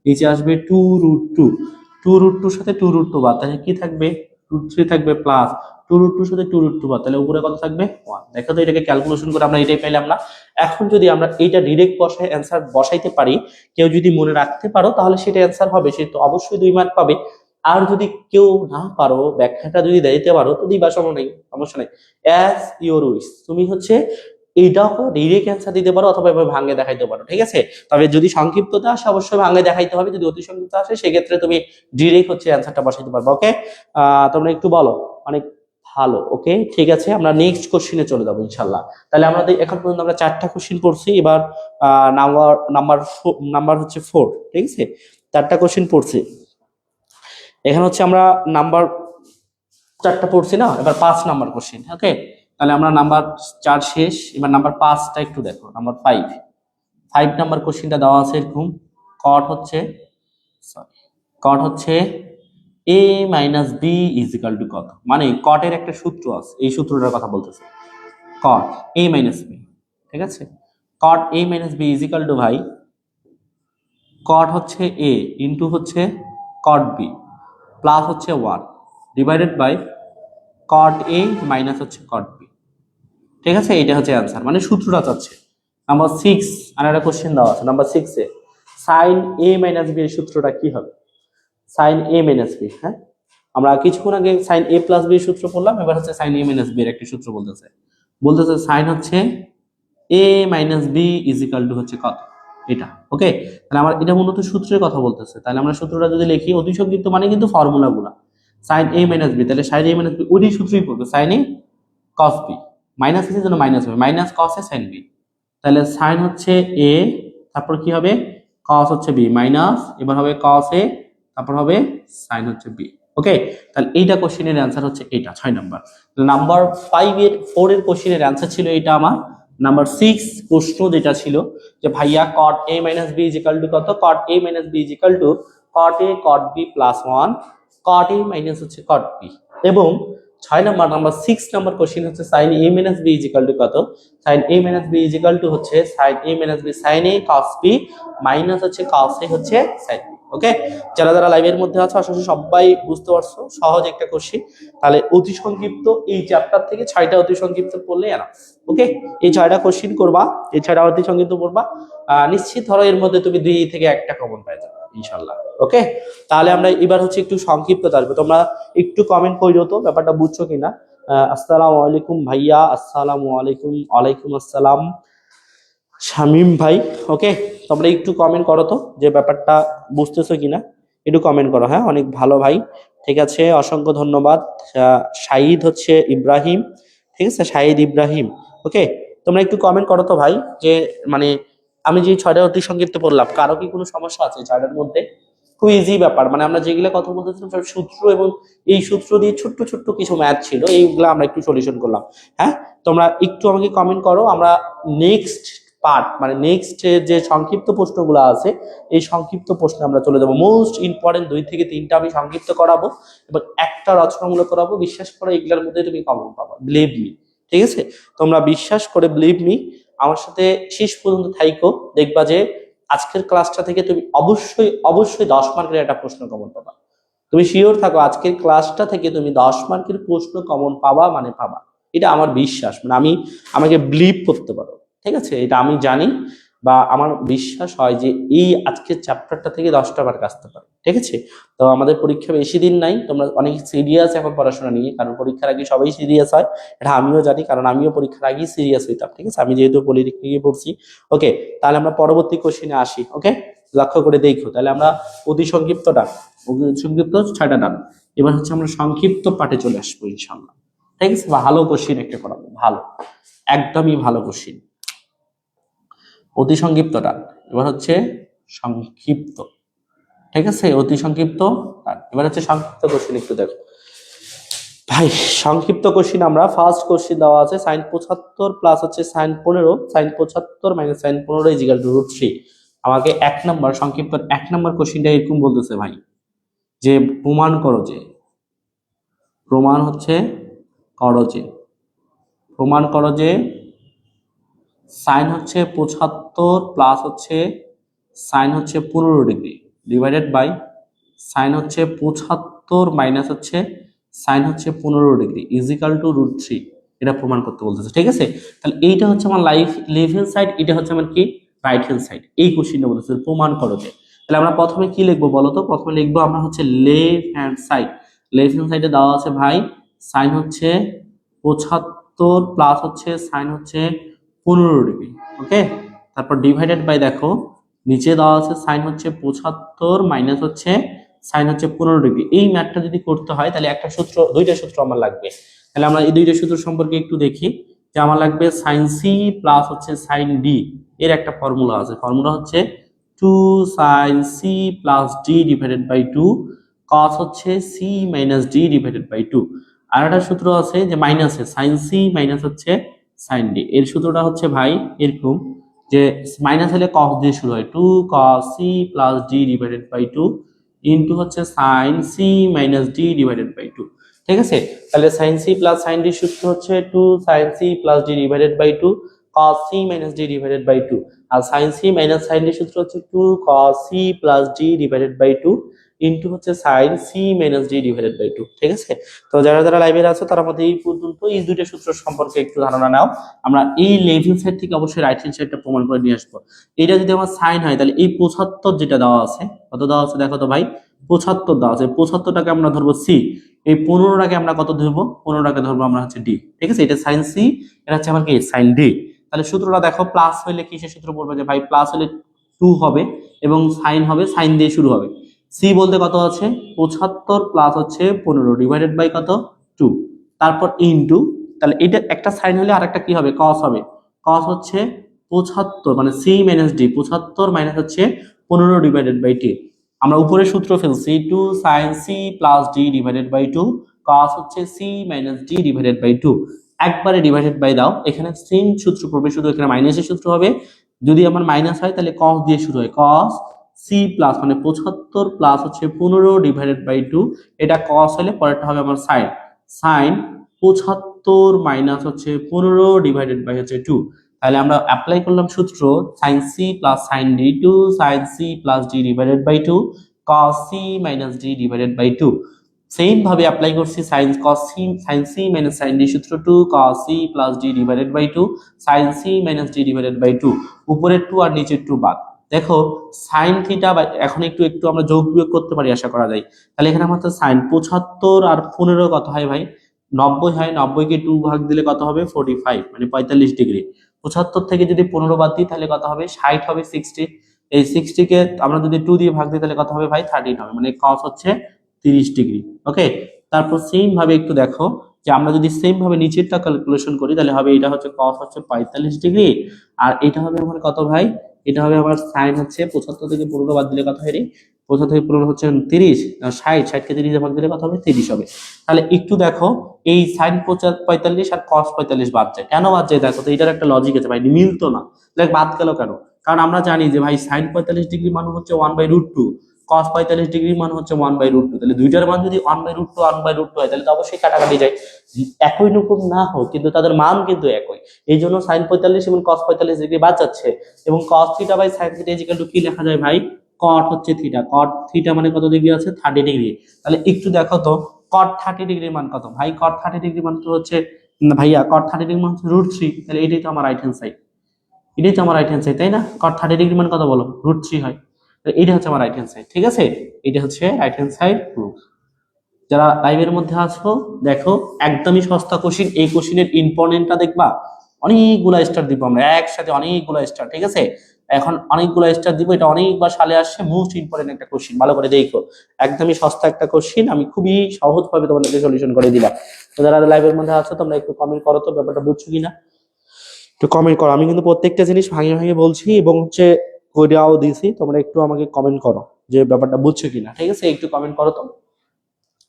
Speaker 1: নিচে আসবে 2√2, 2√2 সাথে 2√2 বাদ, তাহলে কি থাকবে √3 থাকবে, প্লাস 2√2 সাথে 2√2 বাদ, তাহলে উপরে কত থাকবে 1। দেখো তো এটাকে ক্যালকুলেশন করে আমরা এটাই পেলাম না। এখন যদি আমরা এইটা ডিরেক্ট বসাই অ্যান্সার বসাইতে পারি, কেউ যদি মনে রাখতে পারো তাহলে সেটা অ্যান্সার হবে, সে তো অবশ্যই 2 মার্ক পাবে। আর যদি কেউ না পারো, ব্যাখ্যাটা যদি দিতে পারো তো দিবা, সমস্যা নেই, অ্যাজ ইওর উইশ। তুমি হচ্ছে এইটাও ডিরেক্ট অ্যান্সার দিতে পারো অথবা এভাবে ভাঙে দেখাইতে পারো। ঠিক আছে, তবে যদি সংক্ষিপ্ততা আসে অবশ্যই ভাঙে দেখাইতে হবে, যদি অতি সংক্ষিপ্ত আসে সেক্ষেত্রে তুমি ডিরেক্ট হচ্ছে অ্যান্সারটা বসাইতে পারবে। ওকে, তোমরা একটু বলো, অনেক ভালো। ওকে, ঠিক আছে, আমরা নেক্সট কোশ্চেনে চলে যাবো ইনশাল্লাহ। তাহলে আমাদের এখন পর্যন্ত আমরা 4টা কোশ্চেন পড়ছি, এবার নাম্বার নাম্বার নাম্বার হচ্ছে 4। ঠিক আছে, 4টা কোশ্চেন পড়ছি, এখানে হচ্ছে আমরা নাম্বার 4টা পড়ছি না, এবার 5 নাম্বার কোশ্চেন। ওকে, তাহলে আমরা নাম্বার 4 শেষ, এবার নাম্বার 5টা একটু দেখো। নাম্বার 5 নাম্বার কোশ্চেনটা দেওয়া আছে এরকম, কট হচ্ছে a minus B is equal to কত, মানে কটের একটা সূত্র আছে, এই সূত্রটার কথা বলতেছে, কট a মাইনাস বি। ঠিক আছে, cot a minus B is equal to ভাই কট হচ্ছে a ইন্টু হচ্ছে কট বি প্লাস হচ্ছে 1 divided by cot a minus হচ্ছে কট বি। ঠিক আছে, এটা হচ্ছে অ্যান্সার, মানে সূত্রটা চাচ্ছে। নাম্বার 6 আর একটা কোশ্চেন দেওয়া আছে নাম্বার 6 এ, সাইন a মাইনাস বি এর সূত্রটা কি হবে, সাইন a মাইনাস বি। হ্যাঁ, আমরা কিছুক্ষণ আগে সাইন a প্লাস বি সূত্র পড়লাম, এবার হচ্ছে সাইন a মাইনাস বি এর একটা সূত্র বলতেছে সাইন হচ্ছে a minus B is equal to হচ্ছে কত, এটা। ওকে, তাহলে আমার এটা মূলত সূত্রের কথা বলতেছে, তাহলে আমরা সূত্রটা যদি লিখি, অতি সংক্ষিপ্ত মানে কিন্তু ফর্মুলাগুলা, সাইন a মাইনাস বি, তাহলে সাইন a মাইনাস বি ওই সূত্রই পড়বে, sine a cos b, minus আছে জন্য মাইনাস হবে, minus cos a sin b তাহলে সাইন হচ্ছে এ, তারপর কি হবে কস হচ্ছে বি মাইনাস, এবার হবে কস এ, তারপর হবে সাইন হচ্ছে বি। ওকে, তাহলে এইটা কোশ্চেনের অ্যান্সার হচ্ছে এটা 6 নাম্বার। নাম্বার 4 এর কোশ্চেনের অ্যান্সার ছিল এটা আমার। নাম্বার 6 প্রশ্ন যেটা ছিল যে ভাইয়া cot a minus b is equal to কত, cot a minus b is equal to cot a cot b plus 1 cot a minus হচ্ছে cot b, এবং 6 নাম্বার 6 নাম্বার কোশ্চেন হচ্ছে sin a minus b is equal to কত, sin a minus b is equal to হচ্ছে sin a minus b sin a cos b minus হচ্ছে cos a হচ্ছে sin b। ওকে, যারা যারা লাইভের মধ্যে আছে আশা করি সবাই বুঝতে পারছো, সহজ একটা কোশ্চেন। তাহলে অতি সংক্ষিপ্ত এই চ্যাপ্টার থেকে 6টা অতি সংক্ষিপ্ত পড়লে এনাফ। ওকে, এই 6টা কোশ্চেন করবা, এই 6টা অতি সংক্ষিপ্ত পড়বা, নিশ্চিত ধরো এর মধ্যে তুমি 2 থেকে 1টা কমন পাই যাবে ইনশাআল্লাহ। ওকে, তাহলে আমরা এবার হচ্ছে একটু সংক্ষিপ্ত আসবে, তোমরা একটু কমেন্ট কইরো তো ব্যাপারটা বুঝছো কিনা। আসসালামু আলাইকুম ভাইয়া, আসসালামু আলাইকুম, ওয়ালাইকুম আসসালাম শামিম ভাই। ওকে, তোমরা একটু কমেন্ট করো তো যে ব্যাপারটা বুঝতেছো কিনা, একটু কমেন্ট করো। হ্যাঁ, অনেক ভালো ভাই, ঠিক আছে, অসংখ্য ধন্যবাদ। শাহিদ হচ্ছে ইব্রাহিম, ঠিক আছে, শাহিদ ইব্রাহিম। ওকে, তোমরা একটু কমেন্ট করো তো ভাই, যে মানে আমি যে 6টা অতি সংক্ষিপ্ত পড়লাম কারো কি কোনো সমস্যা আছে 6টার মধ্যে? খুব ইজি ব্যাপার, মানে আমরা যেগুলো কথা বলতেছিলাম সব সূত্র, এবং এই সূত্র দিয়ে ছোট্ট ছোট্ট কিছু ম্যাথ ছিল, এইগুলো আমরা একটু সলিউশন করলাম। হ্যাঁ, তোমরা একটু আমাকে কমেন্ট করো, আমরা নেক্সট পার্ট মানে নেক্সট যে সংক্ষিপ্ত প্রশ্নগুলো আছে এই সংক্ষিপ্ত প্রশ্নে আমরা চলে যাবো। মোস্ট ইম্পর্টেন্ট 2 থেকে 3টা আমি সংক্ষিপ্ত করাবো এবং একটা রচনামূলক করাবো। বিশ্বাস করে এগুলোর মধ্যে তুমি কমন পাবা, বিলিভ মি, ঠিক আছে? তোমরা বিশ্বাস করে বিলিভ মি, আমার সাথে শেষ পর্যন্ত থাইকো, দেখবা যে আজকের ক্লাসটা থেকে তুমি অবশ্যই অবশ্যই 10 মার্কের একটা প্রশ্ন কমন পাবা। তুমি শিওর থাকো আজকের ক্লাসটা থেকে তুমি 10 মার্কের প্রশ্ন কমন পাবা, মানে পাবা, এটা আমার বিশ্বাস, মানে আমি আমাকে বিলিভ করতে পারো, ঠিক আছে? এটা আমি জানি বা আমার বিশ্বাস হয় যে এই আজকের চ্যাপ্টারটা থেকে 10টা মার্ক আসতে পারে, ঠিক আছে? তো আমাদের পরীক্ষা বেশি দিন নাই, তোমরা অনেক সিরিয়াস এখন পড়াশোনা নিয়ে, কারণ পরীক্ষার আগে সবাই সিরিয়াস হয়, এটা আমিও জানি, কারণ আমিও পরীক্ষার আগেই সিরিয়াস হইতাম, ঠিক আছে? আমি যেহেতু পলিটেকনিকে পড়ছি। ওকে, তাহলে আমরা পরবর্তী কোশ্চেনে আসি। ওকে, লক্ষ্য করে দেখো, তাহলে আমরা অতি সংক্ষিপ্তটা, অতি সংক্ষিপ্ত 6টা ডান, এবার হচ্ছে আমরা সংক্ষিপ্ত পাঠে চলে আসবো ইনশাআল্লাহ, ঠিক আছে? ভালো কোশ্চেন একটা করাবো, ভালো, একদমই ভালো কোশ্চেন। অতি সংক্ষিপ্তটা এবার হচ্ছে সংক্ষিপ্ত, ঠিক আছে? অতি সংক্ষিপ্ত, এবার হচ্ছে সংক্ষিপ্ত কোশ্চেন একটু দেখো ভাই। সংক্ষিপ্ত কোশ্চেন আমরা ফার্স্ট কোশ্চেন দেওয়া আছে sin 75 প্লাস হচ্ছে sin 15, sin 75 minus sin 15 is equal two √3। আমাকে 1 নাম্বার সংক্ষিপ্ত 1 নাম্বার কোশ্চেনটা এরকম বলতেছে ভাই, যে প্রমাণ করো যে, প্রমাণ হচ্ছে করো যে, প্রমাণ করো যে সাইন হচ্ছে 75 প্লাস হচ্ছে সাইন হচ্ছে 15 ডিগ্রি ডিভাইডেড বাই সাইন হচ্ছে 75 মাইনাস হচ্ছে সাইন হচ্ছে 15 ডিগ্রি ইজ ইকাল টু √3। এটা প্রমাণ করতে বলতেছে, ঠিক আছে? তাহলে এইটা হচ্ছে আমার লেফট হ্যান্ড সাইড, এটা হচ্ছে আমার কি রাইট হ্যান্ড সাইড। এই কোশ্চেনটা বলতেছে প্রমাণ করো যে, তাহলে আমরা প্রথমে কি লিখবো বলো তো? প্রথমে লিখবো আমরা হচ্ছে left hand side. Left hand সাইডে দেওয়া আছে ভাই সাইন হচ্ছে 75 প্লাস হচ্ছে সাইন হচ্ছে 15 ডিগ্রি। ওকে, তারপর ডিভাইডেড বাই দেখো নিচে দেওয়া আছে সাইন হচ্ছে 75 মাইনাস হচ্ছে সাইন হচ্ছে 15 ডিগ্রি। এই ম্যাথটা যদি করতে হয় তাহলে একটা সূত্র, দুইটা সূত্র আমার লাগবে। তাহলে আমরা এই দুইটা সূত্র সম্পর্কে একটু দেখি, যে আমার লাগবে সাইন সি প্লাস হচ্ছে সাইন ডি, এর একটা ফর্মুলা আছে। ফর্মুলা হচ্ছে 2 sine C plus D divided by 2 cos হচ্ছে C minus D divided by 2। আর একটা সূত্র আছে যে মাইনাসে সাইন সি মাইনাস হচ্ছে সাইন ডি, এর সূত্রটা হচ্ছে ভাই এরকম, যে মাইনাস হলে কস দিয়ে শুরু হয়, 2 cos c plus d divided by 2 into হচ্ছে sin c minus d divided by 2, ঠিক আছে? তাহলে sin c plus sin d সূত্র হচ্ছে 2 sin c plus d divided by 2 cos c minus d divided by 2, আর sin c minus sin d সূত্র হচ্ছে 2 cos c plus d divided by 2 into হচ্ছে sin c minus d divided by 2, ঠিক আছে? তো যারা যারা লাইভে আছে তার মধ্যে এই পর্যন্ত এই দুইটা সূত্র সম্পর্কে একটু ধারণা নাও। আমরা এই লেফট হ্যান্ড সাইড থেকে অবশ্যই রাইট হ্যান্ড সাইডটা প্রমাণ করে নিয়ে আসবো। এটা যদি আমার সাইন হয় তাহলে এই 75 যেটা দেওয়া আছে, কত দেওয়া আছে দেখো তো ভাই, 75 দেওয়া আছে, 75টাকে আমরা ধরবো সি, এই 15টাকে আমরা কত ধরবো, 15টাকে ধরবো আমরা হচ্ছে ডি, ঠিক আছে? এটা সাইন সি, এটা হচ্ছে আমার কি সাইন ডি। তাহলে সূত্রটা দেখো, প্লাস হইলে কিসের সূত্র পড়বে, যে ভাই প্লাস হলে 2 হবে এবং সাইন হবে সাইন দিয়ে শুরু হবে। সি বলতে কত আছে 75 প্লাস হচ্ছে 15 ডিভাইডেড বাই কত 2, তারপর ইনটু, তাহলে এটা একটা সাইন হলে আরেকটা কি হবে কস হবে, কস হচ্ছে 75 মানে সি মাইনাস ডি, 75 মাইনাস হচ্ছে 15 ডিভাইডেড বাই টি। আমরা উপরে সূত্র ফেলছি 2 sin c plus D divided by 2 cos হচ্ছে c minus D divided by 2। একবারে ডিভাইডেড বাই দাও, এখানে সেম সূত্র পড়বে, শুধু এখানে মাইনাসের সূত্র হবে। যদি আমার মাইনাস হয় তাহলে cos দিয়ে শুরু হয়, cos c প্লাস মানে 75 প্লাস হচ্ছে 15 ডিভাইডেড বাই 2, এটা cos হলে পরেরটা হবে আমার sin, sin 75 মাইনাস হচ্ছে 15 ডিভাইডেড বাই হচ্ছে 2। তাহলে আমরা অ্যাপ্লাই করলাম সূত্র sin c plus sin d, 2 sin c plus d divided by 2 cos c minus d divided by 2। Same ভাবে অ্যাপ্লাই করছি sin cos c sin c minus sin d সূত্র 2 cos c plus d divided by 2 sin c minus d divided by 2। উপরের 2 আর নিচের 2 বাদ। দেখো sin theta এখন একটু একটু আমরা যোগ বিয়োগ করতে পারি আশা করা যায়। তাহলে এখানে আমাদের sin 75 আর 15 কত হয় ভাই? 90 হয়। 90 কে 2 ভাগ দিলে কত হবে? 45 মানে 45 ডিগ্রি। 75 থেকে যদি 15 বাদ দিই তাহলে কত হবে? 60 হবে, 60। এই 60 কে আমরা যদি 2 দিয়ে ভাগ দিই তাহলে কত হবে ভাই? 13 হবে, মানে cos হচ্ছে 30 ডিগ্রি। ওকে, তারপর সেম ভাবে একটু দেখো যে আমরা যদি সেম ভাবে নিচেরটা ক্যালকুলেশন করি তাহলে হবে এটা হচ্ছে cos হচ্ছে 45 ডিগ্রি, আর এটা হবে আমার কত ভাই? এটা হবে আমার sin হচ্ছে 75 থেকে 15 বাদ দিলে কত হয় রে? 75 থেকে 15 হচ্ছে 30, 60, 60 কে 30 দিয়ে ভাগ দিলে কত হবে? 30 হবে। তাহলে একটু দেখো এই sin 45 আর cos 45 বাদ যায়, কেন বাদ যায়? দেখো তো এটার একটা লজিক আছে ভাই, মিলতো না। দেখ বাদ গেল কেন? কারণ আমরা জানি যে ভাই sin 45 ডিগ্রি মান হচ্ছে 1/√2, cos 45 ডিগ্রি মান হচ্ছে 1/√2। তাহলে দুইটার মান যদি 1/√2 1/√2 হয় তাহলে তো অবশ্যই কাটাকাটি যায়। একই রকম না হোক কিন্তু তাদের মান কিন্তু একই, এই জন্য sin 45 এবং cos 45 ডিগ্রি বাদ যাচ্ছে। এবং cos theta by sin theta equal to কি লেখা যায় ভাই? cot হচ্ছে থিটা, cot থিটা মানে কত ডিগ্রি আছে? 30 ডিগ্রি। তাহলে একটু দেখো তো cot 30 ডিগ্রির মান কত ভাই? cot 30 ডিগ্রি মান তো হচ্ছে ভাইয়া cot 30 ডিগ্রি মান হচ্ছে √3, তাহলে এটাই তো আমার রাইট হ্যান্ড সাইড, এটাই তো আমার রাইট হ্যান্ড সাইড, তাই না? cot 30 ডিগ্রি মান কত বলো? √3 হয়। এইটা হচ্ছে আমার রাইট হ্যান্ড সাইড, ঠিক আছে? এটা হচ্ছে রাইট হ্যান্ড সাইড প্রুফ। যারা লাইভের মধ্যে আছো দেখো, একদমই সস্তা কোশ্চিন, এই কোশ্চিনের ইম্পর্টেন্টটা দেখবা, অনেকগুলা স্টার দিব আমরা একসাথে, অনেকগুলা স্টার, ঠিক আছে? এখন অনেকগুলা স্টার দিব, এটা অনেকবার সালে আসছে, মোস্ট ইম্পর্টেন্ট একটা কোশ্চিন, ভালো করে দেখো। একদমই সস্তা একটা কোশ্চিন, আমি খুবই সহজ ভাবে তোমাদেরকে সলিউশন করে দিলাম। তো যারা লাইভের মধ্যে আছো তোমরা একটু কমেন্ট করো তো ব্যাপারটা বুঝছো কিনা, একটু কমেন্ট করো। আমি কিন্তু প্রত্যেকটা জিনিস ভাঙিয়ে ভাঙিয়ে বলছি এবং হচ্ছে কইরাও দিছি, তোমরা একটু আমাকে কমেন্ট করো যে ব্যাপারটা বুঝছো কিনা, ঠিক আছে? একটু কমেন্ট করো তো,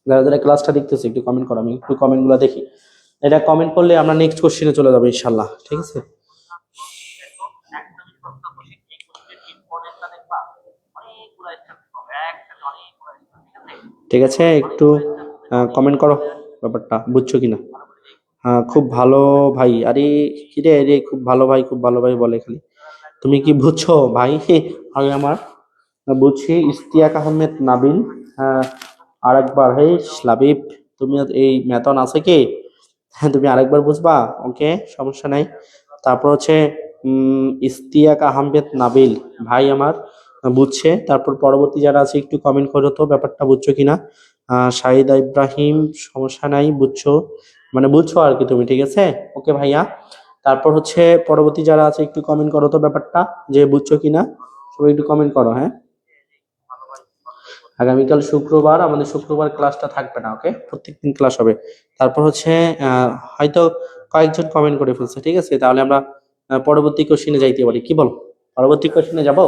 Speaker 1: যারা যারা ক্লাসটা দেখতেছে একটু কমেন্ট করো, আমি একটু কমেন্ট গুলো দেখি। এটা কমেন্ট করলে আমরা নেক্সট কোশ্চেনে চলে যাবো ইনশাল্লাহ, ঠিক আছে? ঠিক আছে, একটু কমেন্ট করো ব্যাপারটা বুঝছো কিনা। হ্যাঁ খুব ভালো ভাই, আরে কিরে রে, খুব ভালো ভাই, খুব ভালো ভাই বলে খালি। তুমি কি বুঝছো ভাই? আমি আমার বুঝছি। ইশতিয়াক আহমেদ নাবিল, হ্যাঁ আরেকবার, হে লাবিব, তুমি এই মেতন আছে কি? হ্যাঁ তুমি আরেকবার বুঝবা, ওকে সমস্যা নাই। তারপর হচ্ছে ইশতিয়াক আহমেদ নাবিল ভাই আমার বুঝছে। তারপর পরবর্তী যারা আছে একটু কমেন্ট করো তো ব্যাপারটা বুঝছো কিনা। শাহিদা ইব্রাহিম, সমস্যা নাই, বুঝছো মানে বুঝছো আর কি তুমি, ঠিক আছে? ওকে ভাইয়া। তারপর হচ্ছে পরবর্তী যারা আছে একটু কমেন্ট করো তো ব্যাপারটা যে বুঝছো কিনা, সবাই একটু কমেন্ট করো। হ্যাঁ আগামীকাল শুক্রবার, আমাদের শুক্রবার ক্লাসটা থাকবে না, ওকে প্রত্যেকদিন ক্লাস হবে। তারপর হচ্ছে হয়তো কয়েকজন কমেন্ট করে ফেলছে, ঠিক আছে? তাহলে আমরা পরবর্তী কোশ্চিনে যাইতে পারি, কি বল? পরবর্তী কোশ্চিনে যাব,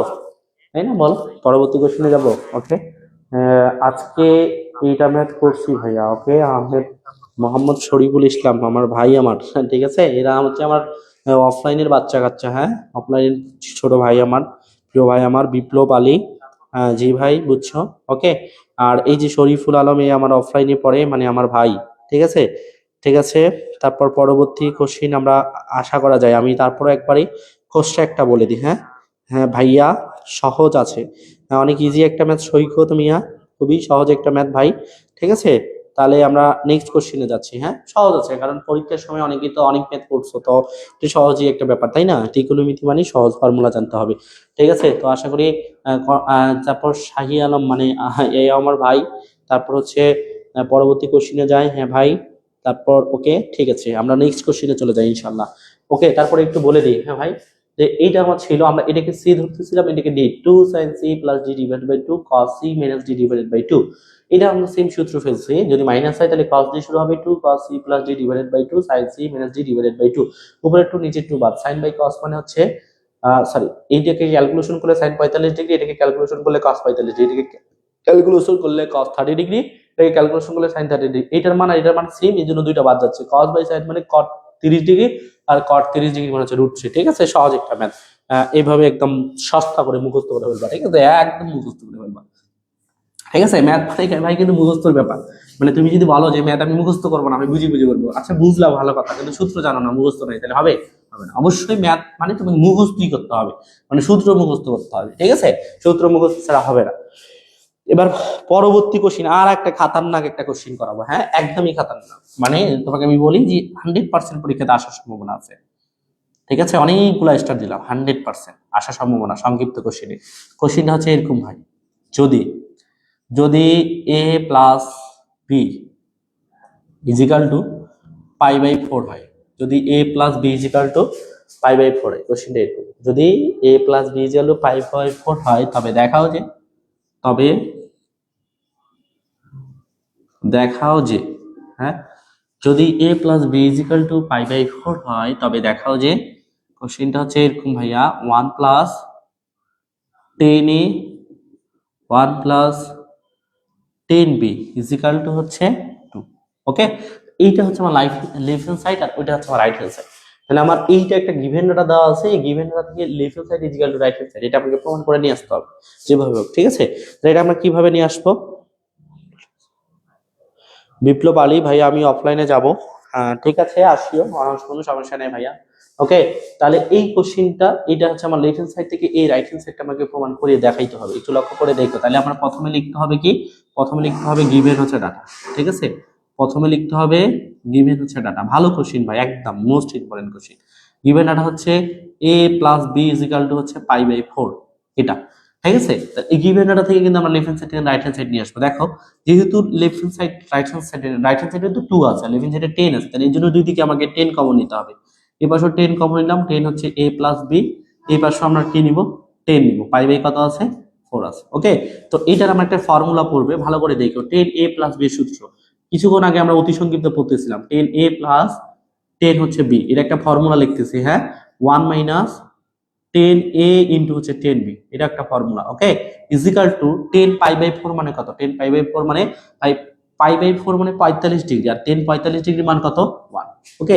Speaker 1: তাই না? বল পরবর্তী কোশ্চিনে যাব, ওকে? আজকে এইটা ম্যাথ করছি ভাইয়া, ওকে? আহমেদ মোহাম্মদ শরীফুল ইসলাম আমার ভাই আমার, ঠিক আছে? এরা হচ্ছে আমার অফলাইনের বাচ্চা কাচ্চা, হ্যাঁ অফলাইনের ছোট ভাই আমার, প্রিয় ভাই আমার বিপ্লব আলী। জি ভাই বুঝছো, ওকে? আর এই যে শরীফুল আলম, এই আমার অফলাইনে পড়ে, মানে আমার ভাই, ঠিক আছে? ঠিক আছে। তারপর পরবর্তী কোশ্চিন আমরা আশা করা যায়, আমি তারপর একবারই কোশ্চেন একটা বলে দিই। হ্যাঁ হ্যাঁ ভাইয়া, সহজ আছে, অনেক ইজি একটা ম্যাথ, সৈকত মিয়া, খুবই সহজ একটা ম্যাথ ভাই, ঠিক আছে? তাহলে আমরা নেক্সট কোশ্চিনে যাচ্ছি। হ্যাঁ সহজ আছে, কারণ পরীক্ষার সময় অনেকেই তো অনেক ম্যাথ করছো, তো এটা সহজই একটা ব্যাপার, তাই না? ত্রিকোণমিতি মানে সহজ ফর্মুলা জানতে হবে, ঠিক আছে? তো আশা করি তারপর শাহি আলম মানে এই আমার ভাই। তারপর হচ্ছে পরবর্তী কোশ্চিনে যাই, হ্যাঁ ভাই। তারপর ওকে ঠিক আছে, আমরা নেক্সট কোশ্চিনে চলে যাই ইনশাল্লাহ। ওকে তারপরে একটু বলে দিই, হ্যাঁ ভাই, যে এইটা আমার ছিল, আমরা এটাকে সি ধরতেছিলাম, এটাকে D, 2 sin c plus D divided by 2 cos c minus D divided by 2। এটা আমরা সেম সূত্র ফেলছি, যদি মাইনাস হয় তাহলে cos দিয়ে শুরু হবে, 2 cos c plus D divided by 2 sin c minus D divided by 2। উপরে 2 নিচে 2 বাদ, sin বাই cos মানে হচ্ছে সরি, এইটাকে ক্যালকুলেশন করলে সাইন 45 ডিগ্রি, এটাকে ক্যালকুলেশন করলে cos 45 ডিগ্রি, এটাকে ক্যালকুলেশন করলে cos 30 ডিগ্রি, এটাকে ক্যালকুলেশন করলে sin 30 ডিগ্রি। এটার মান আর এটার মান সেম, এই জন্য দুইটা বাদ যাচ্ছে। cos বাই sin মানে cot 30 ডিগ্রি, আর cot 30 ডিগ্রি মানে হচ্ছে √3। ঠিক আছে, সহজ একটা ম্যাথ। এইভাবে একদম সস্তা করে মুখস্থ করে ফেলবা। ঠিক আছে, একদম মুখস্থ করে ফেলবা। ঠিক আছে, ম্যাথ ভাই কিন্তু মুখস্থর ব্যাপার। মানে তুমি যদি বলো যে ম্যাথ আমি মুখস্থ করবো না, আমি বুঝি করবো, আচ্ছা বুঝলাম, ভালো কথা, কিন্তু সূত্র জানো না, মুখস্থ নাই, তাহলে হবে? হবে না। অবশ্যই ম্যাথ মানে তুমি মুখস্থই করতে হবে, মানে সূত্র মুখস্থ করতে হবে। ঠিক আছে, সূত্র মুখস্থ ছাড়া হবে না। এবার পরবর্তী কোশ্চিন, আর একটা খাতারনাক একটা কোশ্চিন করাবো। হ্যাঁ, একদমই খাতারনাক, মানে তোমাকে আমি বলি যে 100% পরীক্ষাতে আসার সম্ভাবনা আছে। ঠিক আছে, অনেকগুলো স্টার দিলাম, 100% আসার সম্ভাবনা। সংক্ষিপ্ত কোশ্চিনে কোশ্চিনটা হচ্ছে এরকম ভাই, যদি যদি a plus B is equal to π/4 হয়, যদি a plus B is equal to π/4 হয়, কোশ্চিনটা এরকম, যদি a plus B is equal to π/4 হয়, তবে দেখাও যে হ্যাঁ, যদি a plus B is equal to π/4 হয়, তবে দেখাও যে, কোশ্চিনটা হচ্ছে এরকম ভাইয়া, 1 plus 10a 1 plus 10b is equal to হচ্ছে 2। ওকে, এইটা হচ্ছে আমার লেফট হ্যান্ড সাইড, আর ওইটা হচ্ছে আমার রাইট হ্যান্ড সাইড। তাহলে আমার এইটা একটা গিভেন ডাটা দেওয়া আছে, এই গিভেন ডাটা থেকে left hand side is equal to right hand side, এটা আপনাকে প্রমাণ করে নিয়ে আসতে হবে যেভাবে হোক। ঠিক আছে, তাহলে এটা আমরা কিভাবে নিয়ে আসবো? বিপ্লব আলী ভাই, আমি অফলাইনে যাব। ঠিক আছে, আসিও, কোনো সমস্যা নেই ভাইয়া। ওকে, তাহলে এই কোশ্চিনটা, এটা হচ্ছে আমার লেফট হ্যান্ড সাইড থেকে এই রাইট হ্যান্ড সাইডটা আমাকে প্রমাণ করে দেখাইতে হবে। একটু লক্ষ্য করে দেখো। তাহলে আমরা প্রথমে লিখতে হবে কি? প্রথমে লিখতে হবে গিভেন হচ্ছে ডাটা। ঠিক আছে, প্রথমে লিখতে হবে গিভেন হচ্ছে ডাটা। ভালো কোশ্চিন ভাই, একদম most important question. Given data হচ্ছে a plus B is equal to হচ্ছে π/4, এটা। ঠিক আছে, এই গিভেন ডাটা থেকে কিন্তু আমরা লেফট হ্যান্ড সাইড থেকে রাইট হ্যান্ড সাইড নিয়ে আসবো। দেখো, যেহেতু left hand side right hand সাইডে তো 2 আছে, লেফট হ্যান্ড সাইডে 10 আছে, তাহলে এই জন্য দুই দিকে আমাকে 10 কমন নিতে হবে। এই পাশে 10 কমন নিলাম, 10 হচ্ছে a প্লাস বি, এই পাশে আমরা কি নিব? 10 নিব। π/4 কত আছে? 4 আছে। ওকে, তো এইটার আমরা একটা ফর্মুলা পড়বে, ভালো করে দেখো। 10a প্লাস b সূত্র কিছুক্ষণ আগে আমরা অতি সংক্ষিপ্ত পড়তেছিলাম। 10a প্লাস 10 হচ্ছে b, এর একটা ফর্মুলা লিখতেছি। হ্যাঁ, 1 মাইনাস 10a ইন্টু হচ্ছে 10b, এটা একটা ফর্মুলা। ওকে, ইজিক্যাল টু 10 π/4 মানে কত? 10 π/4 মানে π/4 মানে 45 ডিগ্রি, আর 10 45 ডিগ্রি মান কত? 1। ওকে,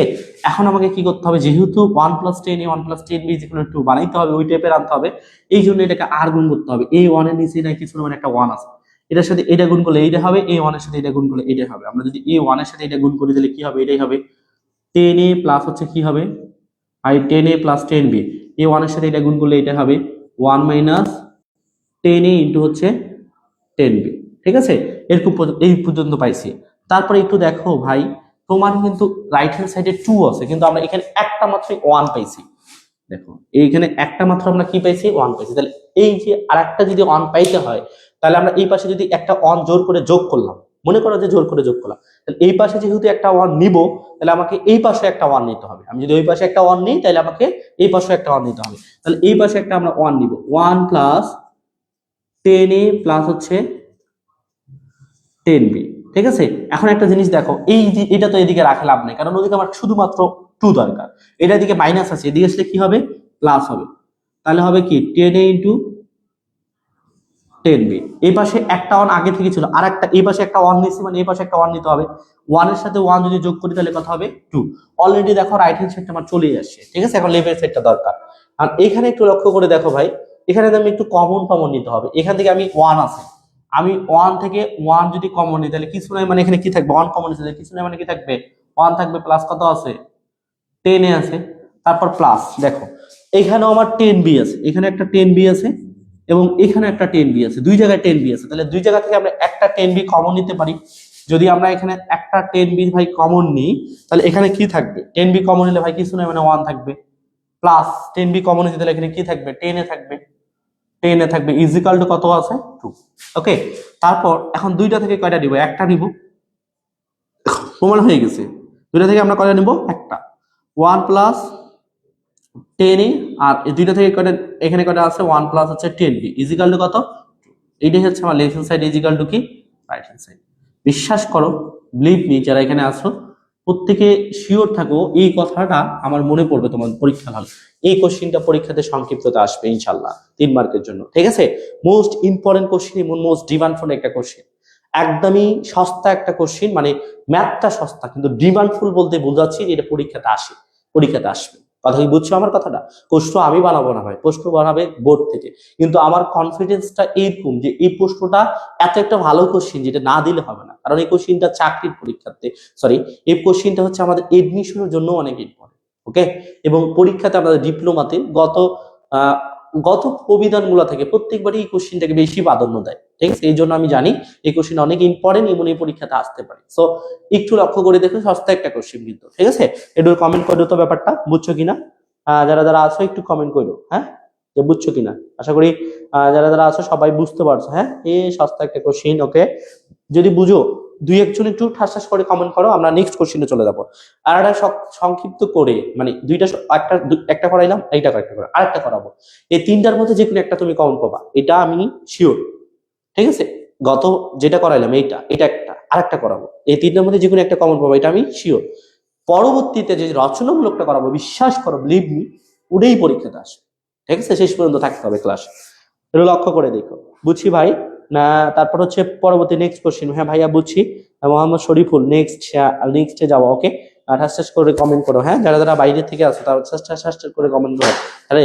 Speaker 1: এখন আমাকে কি করতে হবে? যেহেতু 1 plus 10a 1 plus 10b equal to বানাইতে হবে, ওই টাইপের আনতে হবে। এই জন্য এটাকে আর গুণ করতে হবে। এই 1 এর নিচে এটা কিছু মানে একটা 1 আছে, এটার সাথে এটা গুণ করলে এইটা হবে, এই 1 এর সাথে এটা গুণ করলে এটাই হবে। আমরা যদি এই 1 এর সাথে এটা গুণ করি, তাহলে কি হবে? এটাই হবে। 10a প্লাস হচ্ছে কি হবে? 10a প্লাস 10b, এই 1 এর সাথে এটা গুণ করলে এটা হবে 1 মাইনাস 10a ইন্টু হচ্ছে 10b। ঠিক আছে, এরকম এই পর্যন্ত পাইছি। তারপরে একটু দেখো ভাই, তোমার কিন্তু রাইট হ্যান্ড সাইডে 2 আছে, কিন্তু আমরা এখানে একটা মাত্র 1 পাইছি। দেখো, এইখানে একটা মাত্র আমরা কি পাইছি? 1 পাইছি। তাহলে এই যে আরেকটা যদি 1 পাইতে হয়, তাহলে আমরা এই পাশে যদি একটা 1 জোর করে যোগ করলাম, মনে করো যে জোর করে যোগ করলাম, তাহলে এই পাশে যেহেতু একটা 1 নিব, তাহলে আমাকে এই পাশে একটা 1 নিতে হবে। আমি যদি ওই পাশে একটা 1 নিই, তাহলে আমাকে এই পাশে একটা 1 নিতে হবে। তাহলে এই পাশে একটা আমরা 1 নিব, 1 প্লাস 10a প্লাস হচ্ছে 10b। ঠিক আছে, এখন একটা জিনিস দেখো, এই যে এটা তো এদিকে রাখা লাভ নেই, কারণ ওদিকে আমার শুধুমাত্র 2 দরকার। এটা এদিকে মাইনাস আছে, এদিকে আসলে কি হবে? প্লাস হবে। তাহলে হবে কি? 10a into 10b। এই পাশে একটা 1 আগে থেকে ছিল, আর একটা এই পাশে একটা 1 নিছি, মানে এই পাশে একটা 1 নিতে হবে। 1 এর সাথে 1 যদি যোগ করি, তাহলে কত হবে? 2। অলরেডি দেখো রাইট হ্যান্ড সাইডটা আমার চলেই আসছে। ঠিক আছে, এখন লেফট হ্যান্ড সাইডটা দরকার। আর এখানে একটু লক্ষ্য করে দেখো ভাই, এখানে আমি একটু কমন নিতে হবে। এখান থেকে আমি 1 আছে, আমি 1 থেকে 1 যদি কমন নিই, তাহলে কিছু নাই, মানে এখানে কি থাকবে? 1 কমন নিতে, কিছু নাই মানে কি থাকবে? 1 থাকবে, প্লাস কত আছে? 10 এ আছে, তারপর প্লাস। দেখো, এখানেও আমার 10b আছে, এখানে একটা 10b আছে, এবং এখানে একটা 10b আছে, দুই জায়গায় 10b আছে। তাহলে দুই জায়গা থেকে আমরা একটা 10b কমন নিতে পারি। যদি আমরা এখানে একটা 10b ভাই কমন নিই, তাহলে এখানে কি থাকবে? 10b কমন নিলে ভাই কিছু নাই, মানে 1 থাকবে, প্লাস 10b কমন নিতে, তাহলে এখানে কি থাকবে? 10 এ থাকবে, 10 এ থাকবে, ইজিক্যাল টু কত আছে? 2। ওকে, তারপর এখন দুইটা থেকে কয়টা নিব? একটা নিব, প্রমাণ হয়ে গেছে। দুইটা থেকে আমরা কয়টা নিব? একটা। 1 প্লাস 10a, আর এই দুইটা থেকে কয়টা এখানে কয়টা আছে? 1 প্লাস হচ্ছে 10b ইজিক্যাল টু কত? এইটাই হচ্ছে আমার left hand side is equal to কি? Right hand side. বিশ্বাস করো, বিলিভ মি, যারা এখানে আছো প্রত্যেকে শিওর থাকো এই কথাটা আমার মনে পড়বে তোমার পরীক্ষা হলে। এই কোশ্চিনটা পরীক্ষাতে সংক্ষিপ্ততে আসবে ইনশাল্লাহ 3 মার্কের জন্য, ঠিক আছে? মোস্ট ইম্পর্টেন্ট কোশ্চিন এবং মোস্ট ডিমান্ডফুল একটা কোশ্চিন, একদমই সস্তা একটা কোশ্চিন, মানে ম্যাথটা সস্তা কিন্তু ডিমান্ডফুল বলতে বোঝাচ্ছি যে এটা পরীক্ষাতে আসবে। কথা কি বুঝছো আমার কথাটা? প্রশ্ন আমি বানাবো না ভাই, প্রশ্ন বানাবে বোর্ড থেকে, কিন্তু আমার কনফিডেন্সটা এইরকম যে এই প্রশ্নটা এত একটা ভালো কোশ্চিন যেটা না দিলে হবে না, কারণ এই কোশ্চিনটা চাকরির পরীক্ষাতে, সরি, এই কোশ্চিনটা হচ্ছে আমাদের এডমিশনের জন্য অনেক ইম্পর্টেন্ট। ওকে, এবং পরীক্ষাতে আমাদের ডিপ্লোমাতে আহ, গত প্রবিধানগুলো থেকে প্রত্যেকবারই এই কোশ্চিনটাকে বেশি প্রাধান্য দেয়, ঠিক আছে? এই জন্য আমি জানি এই কোশ্চিন অনেক ইম্পর্টেন্ট এবং এই পরীক্ষাতে আসতে পারে। সো একটু লক্ষ্য করে দেখো, সস্তা একটা কোশ্চিন কিন্তু, ঠিক আছে? একটু কমেন্ট করো তো ব্যাপারটা বুঝছো কিনা, যারা যারা আছো একটু কমেন্ট করো, হ্যাঁ, যে বুঝছো কিনা। আশা করি যারা যারা আছো সবাই বুঝতে পারছো। হ্যাঁ, এই সস্তা একটা কোশ্চিন। ওকে, যদি বুঝো দুই একজন একটু ঠাস ঠাস করে কমেন্ট করো, আমরা নেক্সট কোশ্চিনে চলে যাবো। আর একটা সংক্ষিপ্ত করে, মানে দুইটা একটা করাইলাম, এইটা একটা করে আরেকটা করাবো, এই তিনটার মধ্যে যে কোনো একটা তুমি কমেন্ট পাবা, এটা আমি শিওর, ঠিক আছে? গত যেটা করাইলাম এইটা, এটা একটা, আরেকটা করাবো, এই তিনটার মধ্যে যে কোনো একটা কমেন্ট পাবো, এটা আমি শিওর। পরবর্তীতে যে রচনামূলকটা করাবো, বিশ্বাস করো, বিলিভ মি, ওটাই পরীক্ষাতে আসে, ঠিক আছে? শেষ পর্যন্ত থাকতে হবে ক্লাস, এটা লক্ষ্য করে দেখো। বুঝছি ভাই না? তারপর হচ্ছে পরবর্তী নেক্সট কোশ্চেন। হ্যাঁ ভাইয়া বুঝছি। মোহাম্মদ শরীফুল, নেক্সটে যাবো। ওকে, ঠাস করে কমেন্ট করো। হ্যাঁ, যারা যারা বাইরে থেকে আসো তারা ঠাস করে কমেন্ট করো। আরে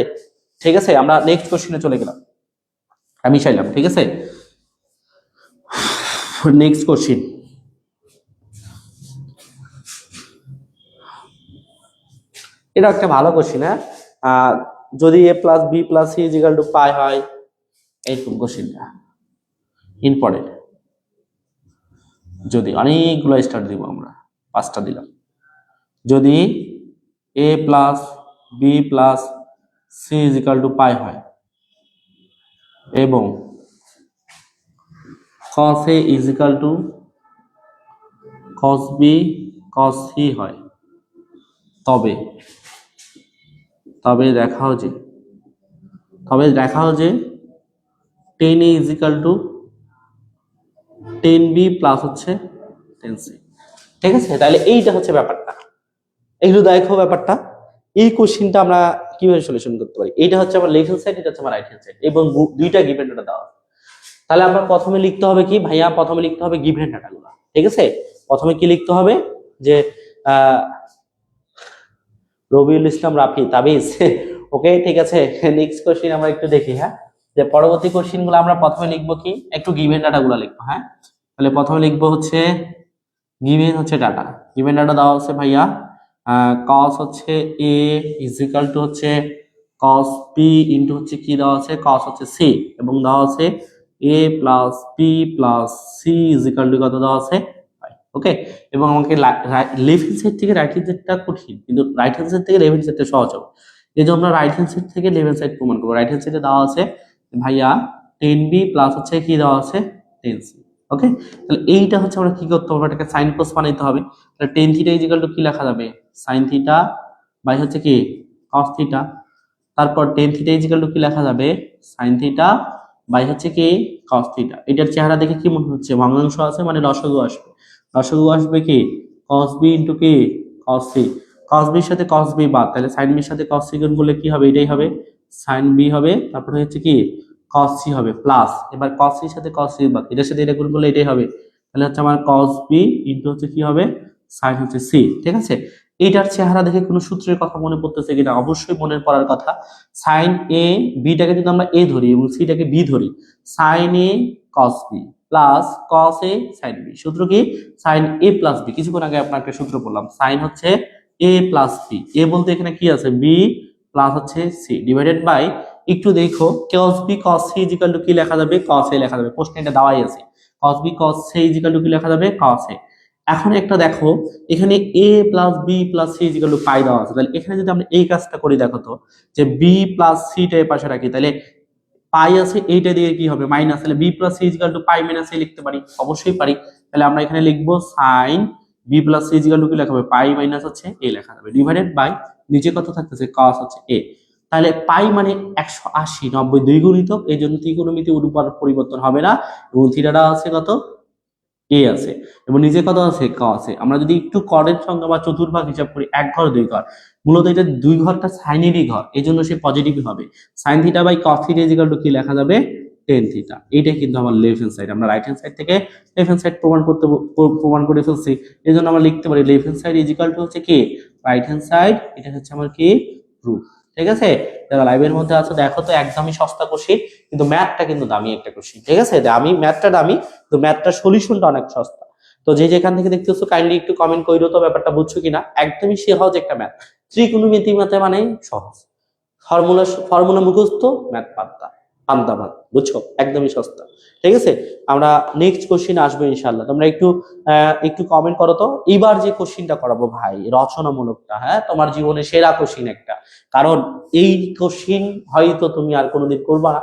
Speaker 1: ঠিক আছে, আমরা নেক্সট কোশ্চেনে চলে গেলাম, আমি চাইলাম, ঠিক আছে? নেক্সট কোশ্চেন, এটা একটা ভালো কোশ্চেন। হ্যাঁ, যদি a plus B plus C is equal to pi হয়, এইরকম কোশ্চেনটা ইম্পর্টেন্ট। যদি অনেকগুলো স্টার দিব আমরা, 5টা দিলাম, যদি a plus B plus C is equal to pi হয় এবং cos a is equal to cos b cos c হয়, তবে তবে দেখাও যে 10a is equal two 10b plus হচ্ছে 10c, ঠিক আছে? তাহলে এইটা হচ্ছে ব্যাপারটা, এগুলো দেখো ব্যাপারটা। এই কোশ্চিনটা আমরা কিভাবে সলিউশন করতে পারি, এটা হচ্ছে আমার লেফট হ্যান্ড সাইড, এটা হচ্ছে আমার রাইট হ্যান্ড সাইড, এবং দুইটা গিভেন ডাটা দেওয়া। তাহলে আমরা প্রথমে লিখতে হবে কি ভাইয়া, প্রথমে লিখতে হবে গিভেন ডাটাগুলো, ঠিক আছে? প্রথমে কি লিখতে হবে, যে রবিউল ইসলাম রাফি তাবিজ। ওকে, ঠিক আছে, নেক্সট কোশ্চিন আমরা একটু দেখি। হ্যাঁ, যে পরবর্তী কোশ্চিন গুলো আমরা প্রথমে লিখবো কি, একটু গিভেন ডাটা গুলো লিখবো। হ্যাঁ, তাহলে প্রথমে লিখবো হচ্ছে গিভেন হচ্ছে ডাটা, গিভেন ডাটা দেওয়া হচ্ছে ভাইয়া cos হচ্ছে a ইজিক্যাল টু হচ্ছে cos b ইন্টু হচ্ছে কি দেওয়া আছে, cos হচ্ছে c, এবং দেওয়া আছে a plus b plus c is equal to কত দেওয়া আছে। ওকে, এবং আমাকে লেফট হ্যান্ড সাইড থেকে রাইট হ্যান্ড সাইডটা কঠিন, কিন্তু রাইট হ্যান্ড সাইড থেকে লেফট হ্যান্ড সাইডটা সহজ হবে। এই জন্য আমরা রাইট হ্যান্ড সাইড থেকে লেফট হ্যান্ড সাইড প্রমাণ করবো। রাইট হ্যান্ড সাইডে দেওয়া আছে ভাইয়া 10b প্লাস হচ্ছে কি দেওয়া আছে 10c। ওকে, তাহলে এইটা হচ্ছে আমরা কি করতে হবে, এটাকে সাইন কোস বানাইতে হবে। তাহলে টেন থিটা ইজিক্যাল টু কি লেখা যাবে, সাইন থিটা বাই হচ্ছে কি কস থিটা। তারপর টেন থিটা ইজিক্যাল টু কি লেখা যাবে, সাইন থিটা বাই হচ্ছে কি কস থিটা। এটার চেহারা দেখে কি মনে হচ্ছে, ভগ্নাংশ আছে মানে লসাগু আসবে, লসাগু আসবে কি cos b ইন্টু কি cos c, cos b এর সাথে cos b বাদ, তাহলে sin b এর সাথে cos c গুণ করলে কি হবে, এটাই হবে sin b হবে, তারপরে হচ্ছে কি cos c হবে প্লাস, এবার cos c এর সাথে cos c বাদ, এটার সাথে এটা গুণ করলে এটাই হবে, তাহলে হচ্ছে আমার cos b ইন্টু হচ্ছে কি হবে sin হচ্ছে c, ঠিক আছে? এইটার চেহারা দেখে কোনো সূত্রের কথা মনে পড়তেছে কিনা, অবশ্যই মনে পড়ার কথা। sin a b টাকে যদি আমরা a ধরি এবং c টাকে b ধরি, sin a cos b plus cos a sin b, সূত্র কি sin a প্লাস b, কিছুক্ষণ আগে আপনাকে সূত্র বললাম, sin হচ্ছে a প্লাস b, a বলতে এখানে কি আছে b প্লাস হচ্ছে c ডিভাইডেড বাই, একটু দেখো cos b cos c is equal to কি লেখা যাবে, cos a লেখা যাবে, প্রশ্নে এটা দেওয়াই আছে, cos b cos c is equal to কি লেখা যাবে, cos a। এখন একটা দেখো এখানে a plus b plus c is equal to pi দেওয়া আছে, তাহলে এখানে যদি আমরা এই কাজটা করি, দেখো তো যে b প্লাস c টা এর পাশে রাখি, তাহলে পাই আছে এইটা দিয়ে কি হবে মাইনাস, তাহলে b plus c is equal to pi minus a লিখতে পারি, অবশ্যই পারি। তাহলে আমরা এখানে লিখবো sin b plus c is equal to কি লেখা হবে, পাই মাইনাস হচ্ছে a লেখা যাবে, ডিভাইডেড বাই নিচে কত থাকতেছে cos হচ্ছে a। তাহলে পাই মানে 180, 90 দ্বিগুণিতক, এই জন্য ত্রিকোণমিতি উপর পরিবর্তন হবে না, এবং থিটাটা আছে কত এ আছে এবং নিচে কত আছে, ক আছে। আমরা যদি একটু করের সংখ্যা বা চতুর্ভাগ হিসাব করি, 1 ঘর 2 ঘর, মূলত এটা 2 ঘরটা সাইনেরই ঘর, এই জন্য সে পজিটিভ হবে। Sine theta by cos theta is equal to কি লেখা যাবে, টেন থিটা। এইটা কিন্তু আমার লেফট হ্যান্ড সাইড, আমরা রাইট হ্যান্ড সাইড থেকে লেফট হ্যান্ড সাইড প্রমাণ করে ফেলছি। এই জন্য আমরা লিখতে পারি left hand side is equal to হচ্ছে কি রাইট হ্যান্ড সাইড, এটা হচ্ছে আমার কি রুট। ঠিক আছে, যারা লাইভের মধ্যে আছো দেখো তো, একদমই সস্তা কোশ্চিন, কিন্তু ম্যাথটা কিন্তু দামি একটা কোশ্চিন। ঠিক আছে, দামি, ম্যাথটা দামি, তো ম্যাথটার সলিউশনটা অনেক সস্তা। তো যে যেখান থেকে দেখতেছো কাইন্ডলি একটু কমেন্ট কইরো তো ব্যাপারটা বুঝছো কিনা। একদমই সহজ একটা ম্যাথ, ত্রিকোণমিতি ম্যাথে মানে সহজ, ফর্মুলা ফর্মুলা মুখস্থ, ম্যাথ পান্তা পান্তা ভাত, বুঝছো, একদমই সস্তা। ঠিক আছে, আমরা নেক্সট কোশ্চিন আসবো ইনশাল্লাহ। তোমরা একটু একটু কমেন্ট করো তো, এবার যে কোশ্চিনটা করাবো ভাই রচনামূলকটা, হ্যাঁ তোমার জীবনে সেরা কোশ্চিন একটা, কারণ এই কোশ্চিন হয়তো তুমি আর কোনোদিন করবা না।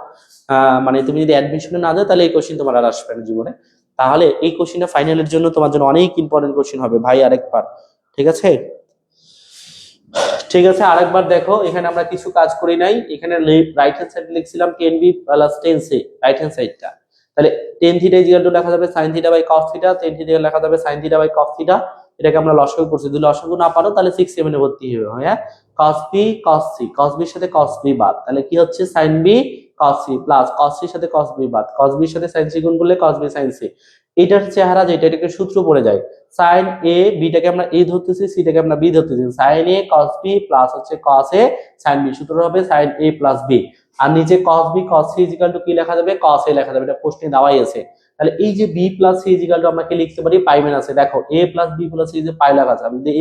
Speaker 1: মানে তুমি যদি অ্যাডমিশনে না যাও তাহলে এই কোশ্চিন তোমার আর আসবে না জীবনে। তাহলে এই কোশ্চিনটা ফাইনালের জন্য তোমার জন্য অনেক ইম্পর্টেন্ট কোশ্চিন হবে ভাই, আরেকবার। ঠিক আছে, ঠিক আছে, আরেকবার দেখো, এখানে আমরা কিছু কাজ করি নাই। এখানে রাইট হ্যান্ড সাইড লিখছিলাম 10b plus 10c, right hand সাইডটা। তাহলে tan থিটা ইকুয়াল টু লেখা যাবে sin theta by cos theta, tan theta লেখা যাবে sin theta by cos theta. এটাকে আমরা লসাগু করছি, যদি লসাগু না পারো তাহলে 6 7 এ ভর্তি হবে। হ্যাঁ, cos b cos c, cos b এর সাথে cos b বাদ, তাহলে কি হচ্ছে sin b cos c plus cos c এর সাথে cos b বাদ, cos b এর সাথে sin c গুণ করলে cos b sin c। এটার চেহারা যেটা, এটাকে সূত্র পড়ে যায়, sin a, b টাকে আমরা a ধরতেছি, c টাকে আমরা b ধরতেছি, sin a cos b plus হচ্ছে cos a sin b, সূত্র হবে sin a প্লাস b। আর নিচে cos b cos c equal to কি লেখা যাবে, cos a লেখা যাবে, এটা প্রশ্নে দেওয়াই আছে। তাহলে এই যে b plus c equal to আমরা কি লিখতে পারি, পাই মাইনাস a। দেখো a plus b plus c যে পাই লেখা আছে, আমি যদি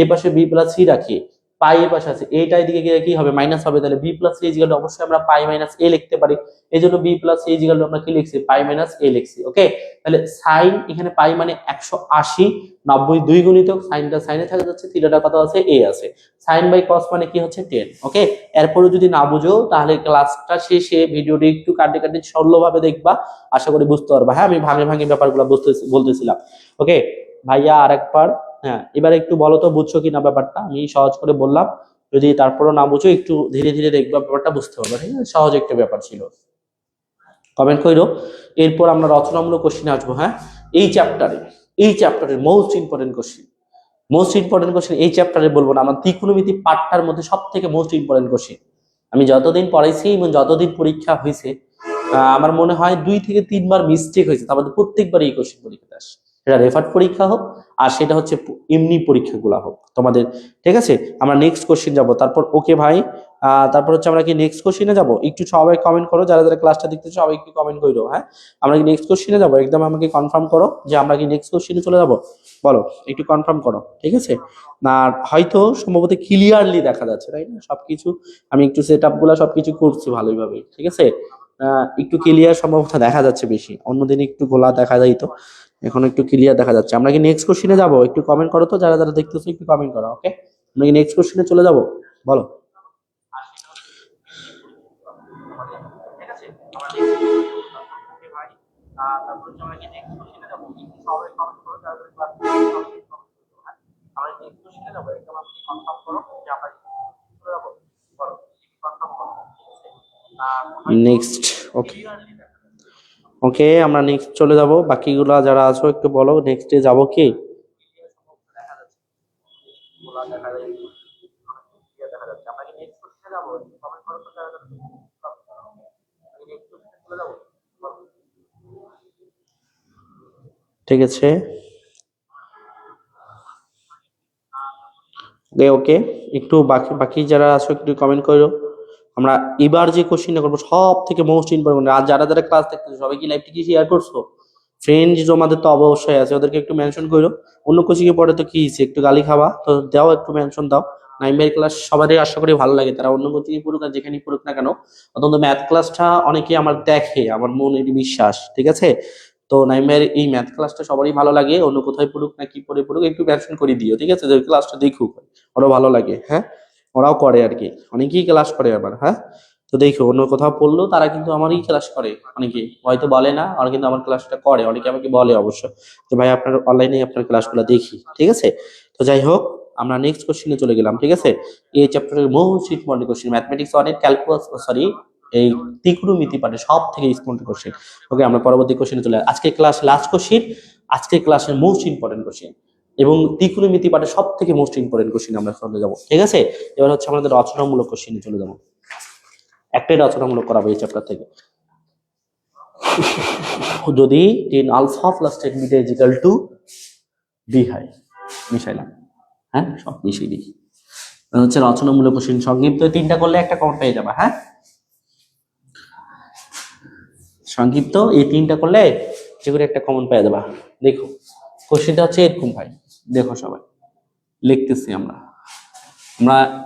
Speaker 1: a পাশে b প্লাস c রাখি, পাই এর পাশে আছে, এইটা এদিকে গিয়ে কি হবে, মাইনাস হবে। তাহলে b plus c equal to অবশ্যই আমরা পাই মাইনাস a লিখতে পারি। এইজন্য b plus c equal to আমরা কি লিখছি, পাই মাইনাস a লিখছি। ওকে, তাহলে সাইন, এখানে পাই মানে 180, 90 দুই গুণিতক সাইনটা সাইনে থাকা যাচ্ছে, থিটাটা কত আছে, a আছে। সাইন বাই কস মানে কি হচ্ছে 10। ওকে, এরপরে যদি না বুঝো তাহলে ক্লাসটা শেষে ভিডিওটি একটু কাটে কাটে সরলভাবে দেখবা, আশা করি বুঝতে পারবা। হ্যাঁ, আমি ভাঙে ভাঙে ব্যাপারগুলো বলতেছিলাম। ওকে ভাইয়া, আরেকবার, হ্যাঁ এবার একটু বলো তো বুঝছো কিনা ব্যাপারটা, আমি সহজ করে বললাম, যদি তারপরও না বুঝো একটু ধীরে ধীরে দেখবা, ব্যাপারটা বুঝতে পারবা। ঠিক আছে, সহজ একটা ব্যাপার ছিল, কমেন্ট কইরো। এরপর আমরা রচনামূলক কোশ্চিন আসবো। হ্যাঁ, এই চ্যাপ্টারের most important question, most important question এই চ্যাপ্টারে বলবো না, আমার ত্রিকোণমিতি পার্টটার মধ্যে সব থেকে মোস্ট ইম্পর্টেন্ট কোশ্চিন। আমি যতদিন পড়াইছি এবং যতদিন পরীক্ষা হয়েছে, আমার মনে হয় 2 থেকে 3 বার মিস্টেক হয়েছে, তার মধ্যে প্রত্যেকবার এই কোশ্চিন পরীক্ষাতে আসে, সেটা রেফার্ড পরীক্ষা হোক আর সেটা হচ্ছে এমনি পরীক্ষাগুলো হোক তোমাদের। ঠিক আছে, আমরা নেক্সট কোশ্চিন যাব তারপর। ওকে ভাই, তারপর হচ্ছে আমরা কি নেক্সট কোশ্চিনে যাব, একটু সবাই কমেন্ট করো, যারা যারা ক্লাসটা দেখতেছো সবাই একটু কমেন্ট করো। হ্যাঁ, আমরা কি নেক্সট কোশ্চিনে যাব, একদম আমাকে কনফার্ম করো যে আমরা কি নেক্সট কোশ্চিনে চলে যাব, বলো একটু কনফার্ম করো। ঠিক আছে, না হয়তো সম্ভবত ক্লিয়ারলি দেখা যাচ্ছে, তাই না সবকিছু, আমি একটু সেট আপ গুলা সবকিছু করছি ভালোইভাবে। ঠিক আছে, একটু ক্লিয়ার সম্ভবত দেখা যাচ্ছে বেশি, অন্যদিন একটু গোলা দেখা যাইতো, এখন একটু ক্লিয়ার দেখা যাচ্ছে। আমরা কি নেক্সট কোশ্চিনে যাব, একটু কমেন্ট করো তো, যারা যারা দেখতেছো একটু কমেন্ট করো। ওকে, আমরা কি নেক্সট কোশ্চিনে চলে যাব, বলো। নেক্সট, ওকে ওকে, আমরা নেক্সট চলে যাব। বাকিগুলা যারা আছো একটু বলো নেক্সটে যাব কি। ঠিক আছে, ওকে ওকে, একটু বাকি বাকি যারা আছো একটু কমেন্ট করো। আমরা এবার যে কোশ্চিনটা করবো সব থেকে মোস্ট ইম্পর্টেন্ট, আর যারা যারা ক্লাস দেখতেছো সবাই কি লাইভটি কি শেয়ার করছো, ফ্রেন্ড জমাদের তো অবশ্যই আছে, ওদেরকে একটু মেনশন করো। অন্য কোচিংয়ে পড়ে তো কি হয়েছে, একটু গালি খাওয়া তো দাও, একটু মেনশন দাও। নাইমের ক্লাস সবারই আশা করি ভালো লাগে, তারা অন্য কোচিংয়ে পড়ুক আর যেখানেই পড়ুক না কেন, অন্তত ম্যাথ ক্লাসটা অনেকে আমার দেখে, আমার মন এটি বিশ্বাস। ঠিক আছে, তো নাইমের এই ম্যাথ ক্লাসটা সবারই ভালো লাগে, অন্য কোথায় পড়ুক না কি পড়ে পড়ুক একটু মেনশন করে দিও। ঠিক আছে, যে ক্লাসটা দেখুক, ওরাও ভালো লাগে। হ্যাঁ, ওরাও করে আর কি, অনেকেই ক্লাস করে আবার। হ্যাঁ, তো দেখো অন্য কোথাও পড়লো তারা কিন্তু আমারই ক্লাস করে, অনেকে হয়তো বলে না, আর কিন্তু আমার ক্লাসটা করে, অনেকে আমাকে বলে অবশ্য যে ভাই আপনার অনলাইনে আপনার ক্লাসগুলো দেখি। ঠিক আছে, তো যাই হোক, আমরা নেক্সট কোশ্চেনে চলে গেলাম। ঠিক আছে, এই চ্যাপ্টারের মোস্ট ইম্পর্টেন্ট কোশ্চেন, ম্যাথমেটিক্স 1 এর ক্যালকুলাস, সরি এই ত্রিকোণমিতি পাঠে সব থেকে ইম্পর্টেন্ট কোশ্চেন। ওকে, আমরা পরবর্তী কোশ্চেনে চলে আজকে ক্লাস লাস্ট কোশ্চেন, আজকে ক্লাসের মোস্ট ইম্পর্টেন্ট কোশ্চেন এবং ত্রিকোণমিতি পাঠে সব থেকে মোস্ট ইম্পর্টেন্ট কোশ্চেন আমরা চলে যাবো। ঠিক আছে, এবার হচ্ছে আমাদের রচনামূলক কোশ্চেনে চলে যাবো। একটাই রচনামূলক করাবো এই চ্যাপ্টার থেকে। যদি 10 alpha plus 10 beta is equal to B হয়, মিশাইলাম, হ্যাঁ সব মিশিয়ে দিই, হচ্ছে রচনামূলক কোশ্চেন। সংক্ষিপ্ত তিনটা করলে একটা কমন পেয়ে যাবে। হ্যাঁ, সংক্ষিপ্ত এই তিনটা করলে যে করে একটা কমন পেয়ে যাবা। দেখো কোশ্চেনটা হচ্ছে এরকম ভাই, দেখো সবাই লিখতেছি আমরা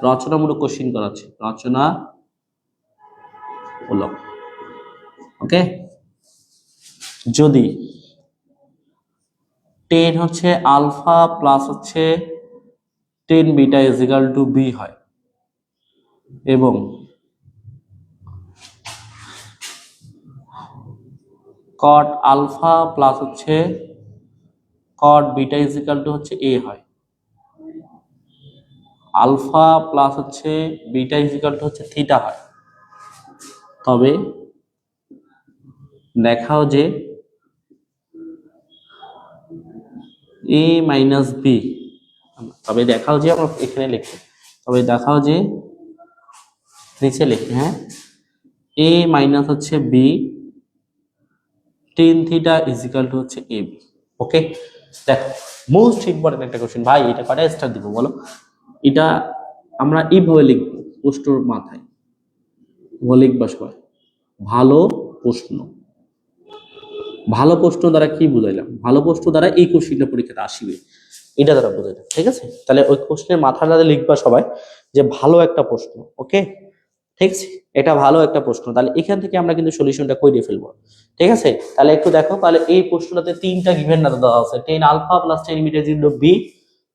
Speaker 1: রচনামূলক কোশ্চেন করাচ্ছি, রচনামূলক। ওকে, যদি 10 হচ্ছে আলফা প্লাস হচ্ছে 10 বিটা ইজিক্যাল টু বি হয় এবং কট আলফা প্লাস হচ্ছে কট বিটা ইজিক্যাল টু হচ্ছে এ হয়, আলফা প্লাস হচ্ছে বিটা ইজিক্যাল টু হচ্ছে থিটা হয়, তবে দেখাও যে এ মাইনাস বি, তবে দেখাও যে আমরা এখানে লিখি, তবে দেখাও যে নিচে লিখি, হ্যাঁ, এ মাইনাস হচ্ছে B tan theta is equal to হচ্ছে এ বি। ওকে, দেখো মোস্ট ইম্পর্টেন্ট একটা কোশ্চেন ভাই, এটা কয়টা স্টার দিব বলো? এটা আমরা এইভাবে লিখবো প্রশ্নের মাথায়, লিখবা সবাই ভালো প্রশ্ন। ভালো প্রশ্ন দ্বারা কি বুঝাইলাম? ভালো প্রশ্ন দ্বারা এই কোশ্চেনটা পরীক্ষাতে আসবে, এটা দ্বারা বুঝাইলাম। ঠিক আছে, তাহলে ওই কোশ্চেনের মাথার দ্বারা লিখবা সবাই যে ভালো একটা প্রশ্ন। ওকে, ঠিক আছে, এটা ভালো একটা প্রশ্ন। তাহলে এখান থেকে আমরা কিন্তু সলিউশনটা করে ফেলবো। ঠিক আছে, তাহলে একটু দেখো, তাহলে এই প্রশ্নটাতে তিনটা গিভেন ডাটা দেওয়া আছে, 10 alpha plus 10 beta is equal to B,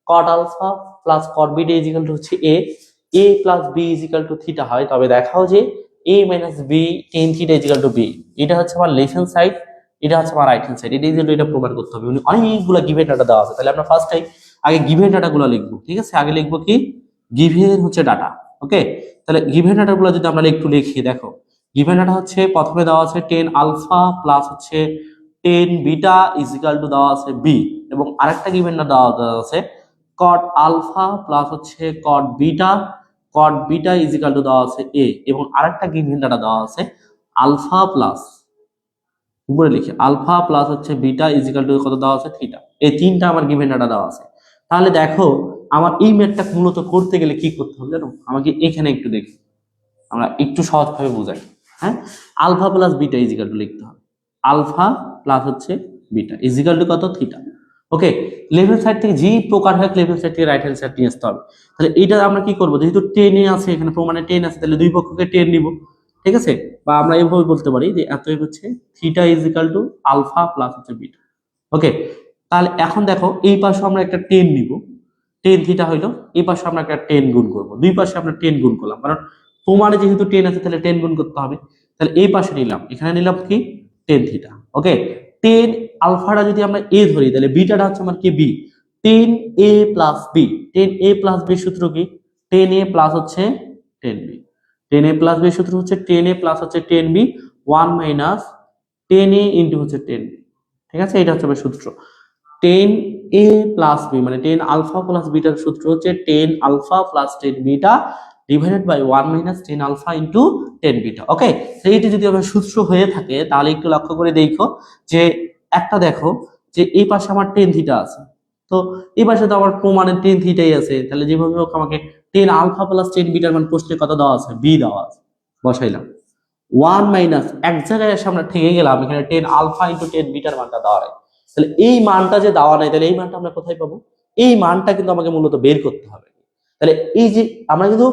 Speaker 1: cot alpha plus cot beta is equal to হচ্ছে A plus B is equal to theta হয়, তবে দেখাও যে A minus B 10 theta is equal to B. এটা হচ্ছে আমার লেফট হ্যান্ড সাইড, এটা হচ্ছে আমার রাইট হ্যান্ড সাইড, এটা প্রমাণ করতে হবে। অনেকগুলো গিভেন ডাটা দেওয়া আছে, তাহলে আমরা ফার্স্ট টাইম আগে গিভেন ডাটাগুলো লিখবো। ঠিক আছে, আগে লিখবো কি গিভেন হচ্ছে ডাটা। ওকে, তাহলে গিভেন ডাটাগুলো যদি আমরা একটু লিখি, দেখো গিভেন ডাটা হচ্ছে প্রথমে দেওয়া আছে 10 আলফা প্লাস হচ্ছে 10 বিটা ইজিক্যাল টু দেওয়া আছে বি, এবং আরেকটা গিভেন ডাটা দেওয়া আছে কট আলফা প্লাস হচ্ছে কট বিটা ইজিক্যাল টু দেওয়া আছে এ, এবং আরেকটা গিভেন ডাটা দেওয়া আছে আলফা প্লাস, উপরে লিখি আলফা প্লাস হচ্ছে বিটা ইজিক্যাল টু কত দেওয়া আছে থিটা। এই তিনটা আমার গিভেন ডাটা দেওয়া আছে। তাহলে দেখো আমার এই ম্যাথটা মূলত করতে গেলে কি করতে হবে জানো? আমাকে এখানে একটু দেখি, আমরা একটু সহজভাবে বুঝাই। হ্যাঁ, alpha plus beta is equal to লিখতে হবে, আলফা প্লাস হচ্ছে বিটা ইজিক্যাল টু কত থিটা। ওকে, লেফট সাইড থেকে যে প্রকার হয় লেফট সাইড থেকে রাইট হ্যান্ড সাইড নিয়ে আসতে হবে। তাহলে এটা আমরা কি করবো, যেহেতু 10 আছে এখানে প্রমাণে 10 আছে, তাহলে দুই পক্ষকে 10 নিব। ঠিক আছে, বা আমরা এইভাবে বলতে পারি যে এতই হচ্ছে theta is equal to alpha plus হচ্ছে বিটা। ওকে, তাহলে এখন দেখো এই পাশে আমরা একটা 10 নিব, 10 থিটা হইলো, এই পাশে আমরা একটা 10 গুণ করবো, দুই পাশে আমরা 10 গুণ করলাম, কারণ প্রমাণে যেহেতু 10 আছে তাহলে 10 গুণ করতে হবে। তাহলে এই পাশে নিলাম, এখানে নিলাম কি 10 থিটা। ওকে, 10 আলফাটা যদি আমরা এ ধরি, তাহলে বিটাটা হচ্ছে আমার কি বি, 10 এ প্লাস বি। 10 এ প্লাস বি সূত্র কি 10 এ প্লাস হচ্ছে 10 বি, 10 এ প্লাস বি সূত্র হচ্ছে 10 এ প্লাস হচ্ছে 10 বি 1 মাইনাস 10 এ ইনটু হচ্ছে 10 বি। ঠিক আছে, এটা হচ্ছে সূত্র। 10 এ প্লাস বি মানে 10 আলফা প্লাস বিটার সূত্র হচ্ছে 10 alpha plus 10 beta divided by 1 minus 10 alpha into 10 beta. Okay, তো এইটা যদি আমার সূত্র হয়ে থাকে তাহলে একটু লক্ষ্য করে দেখো যে একটা দেখো যে এই পাশে আমার 10 থিটা আছে, তো এই পাশে তো আমার প্রমাণে 10 থিটাই আছে, তাহলে যেভাবে হোক আমাকে 10 আলফা প্লাস 10 বিটার মান প্রশ্নে কত দেওয়া আছে, বি দেওয়া আছে, বসাইলাম 1 মাইনাস এক জায়গায় এসে আমরা ঠেকে গেলাম, এখানে 10 আলফা ইনটু 10 বিটার মানটা দেওয়া নাই। তাহলে এই মানটা যে দেওয়া নাই, তাহলে এই মানটা আমরা কোথায় পাবো? এই মানটা কিন্তু আমাকে মূলত বের করতে হবে। তাহলে এই যে আমরা কিন্তু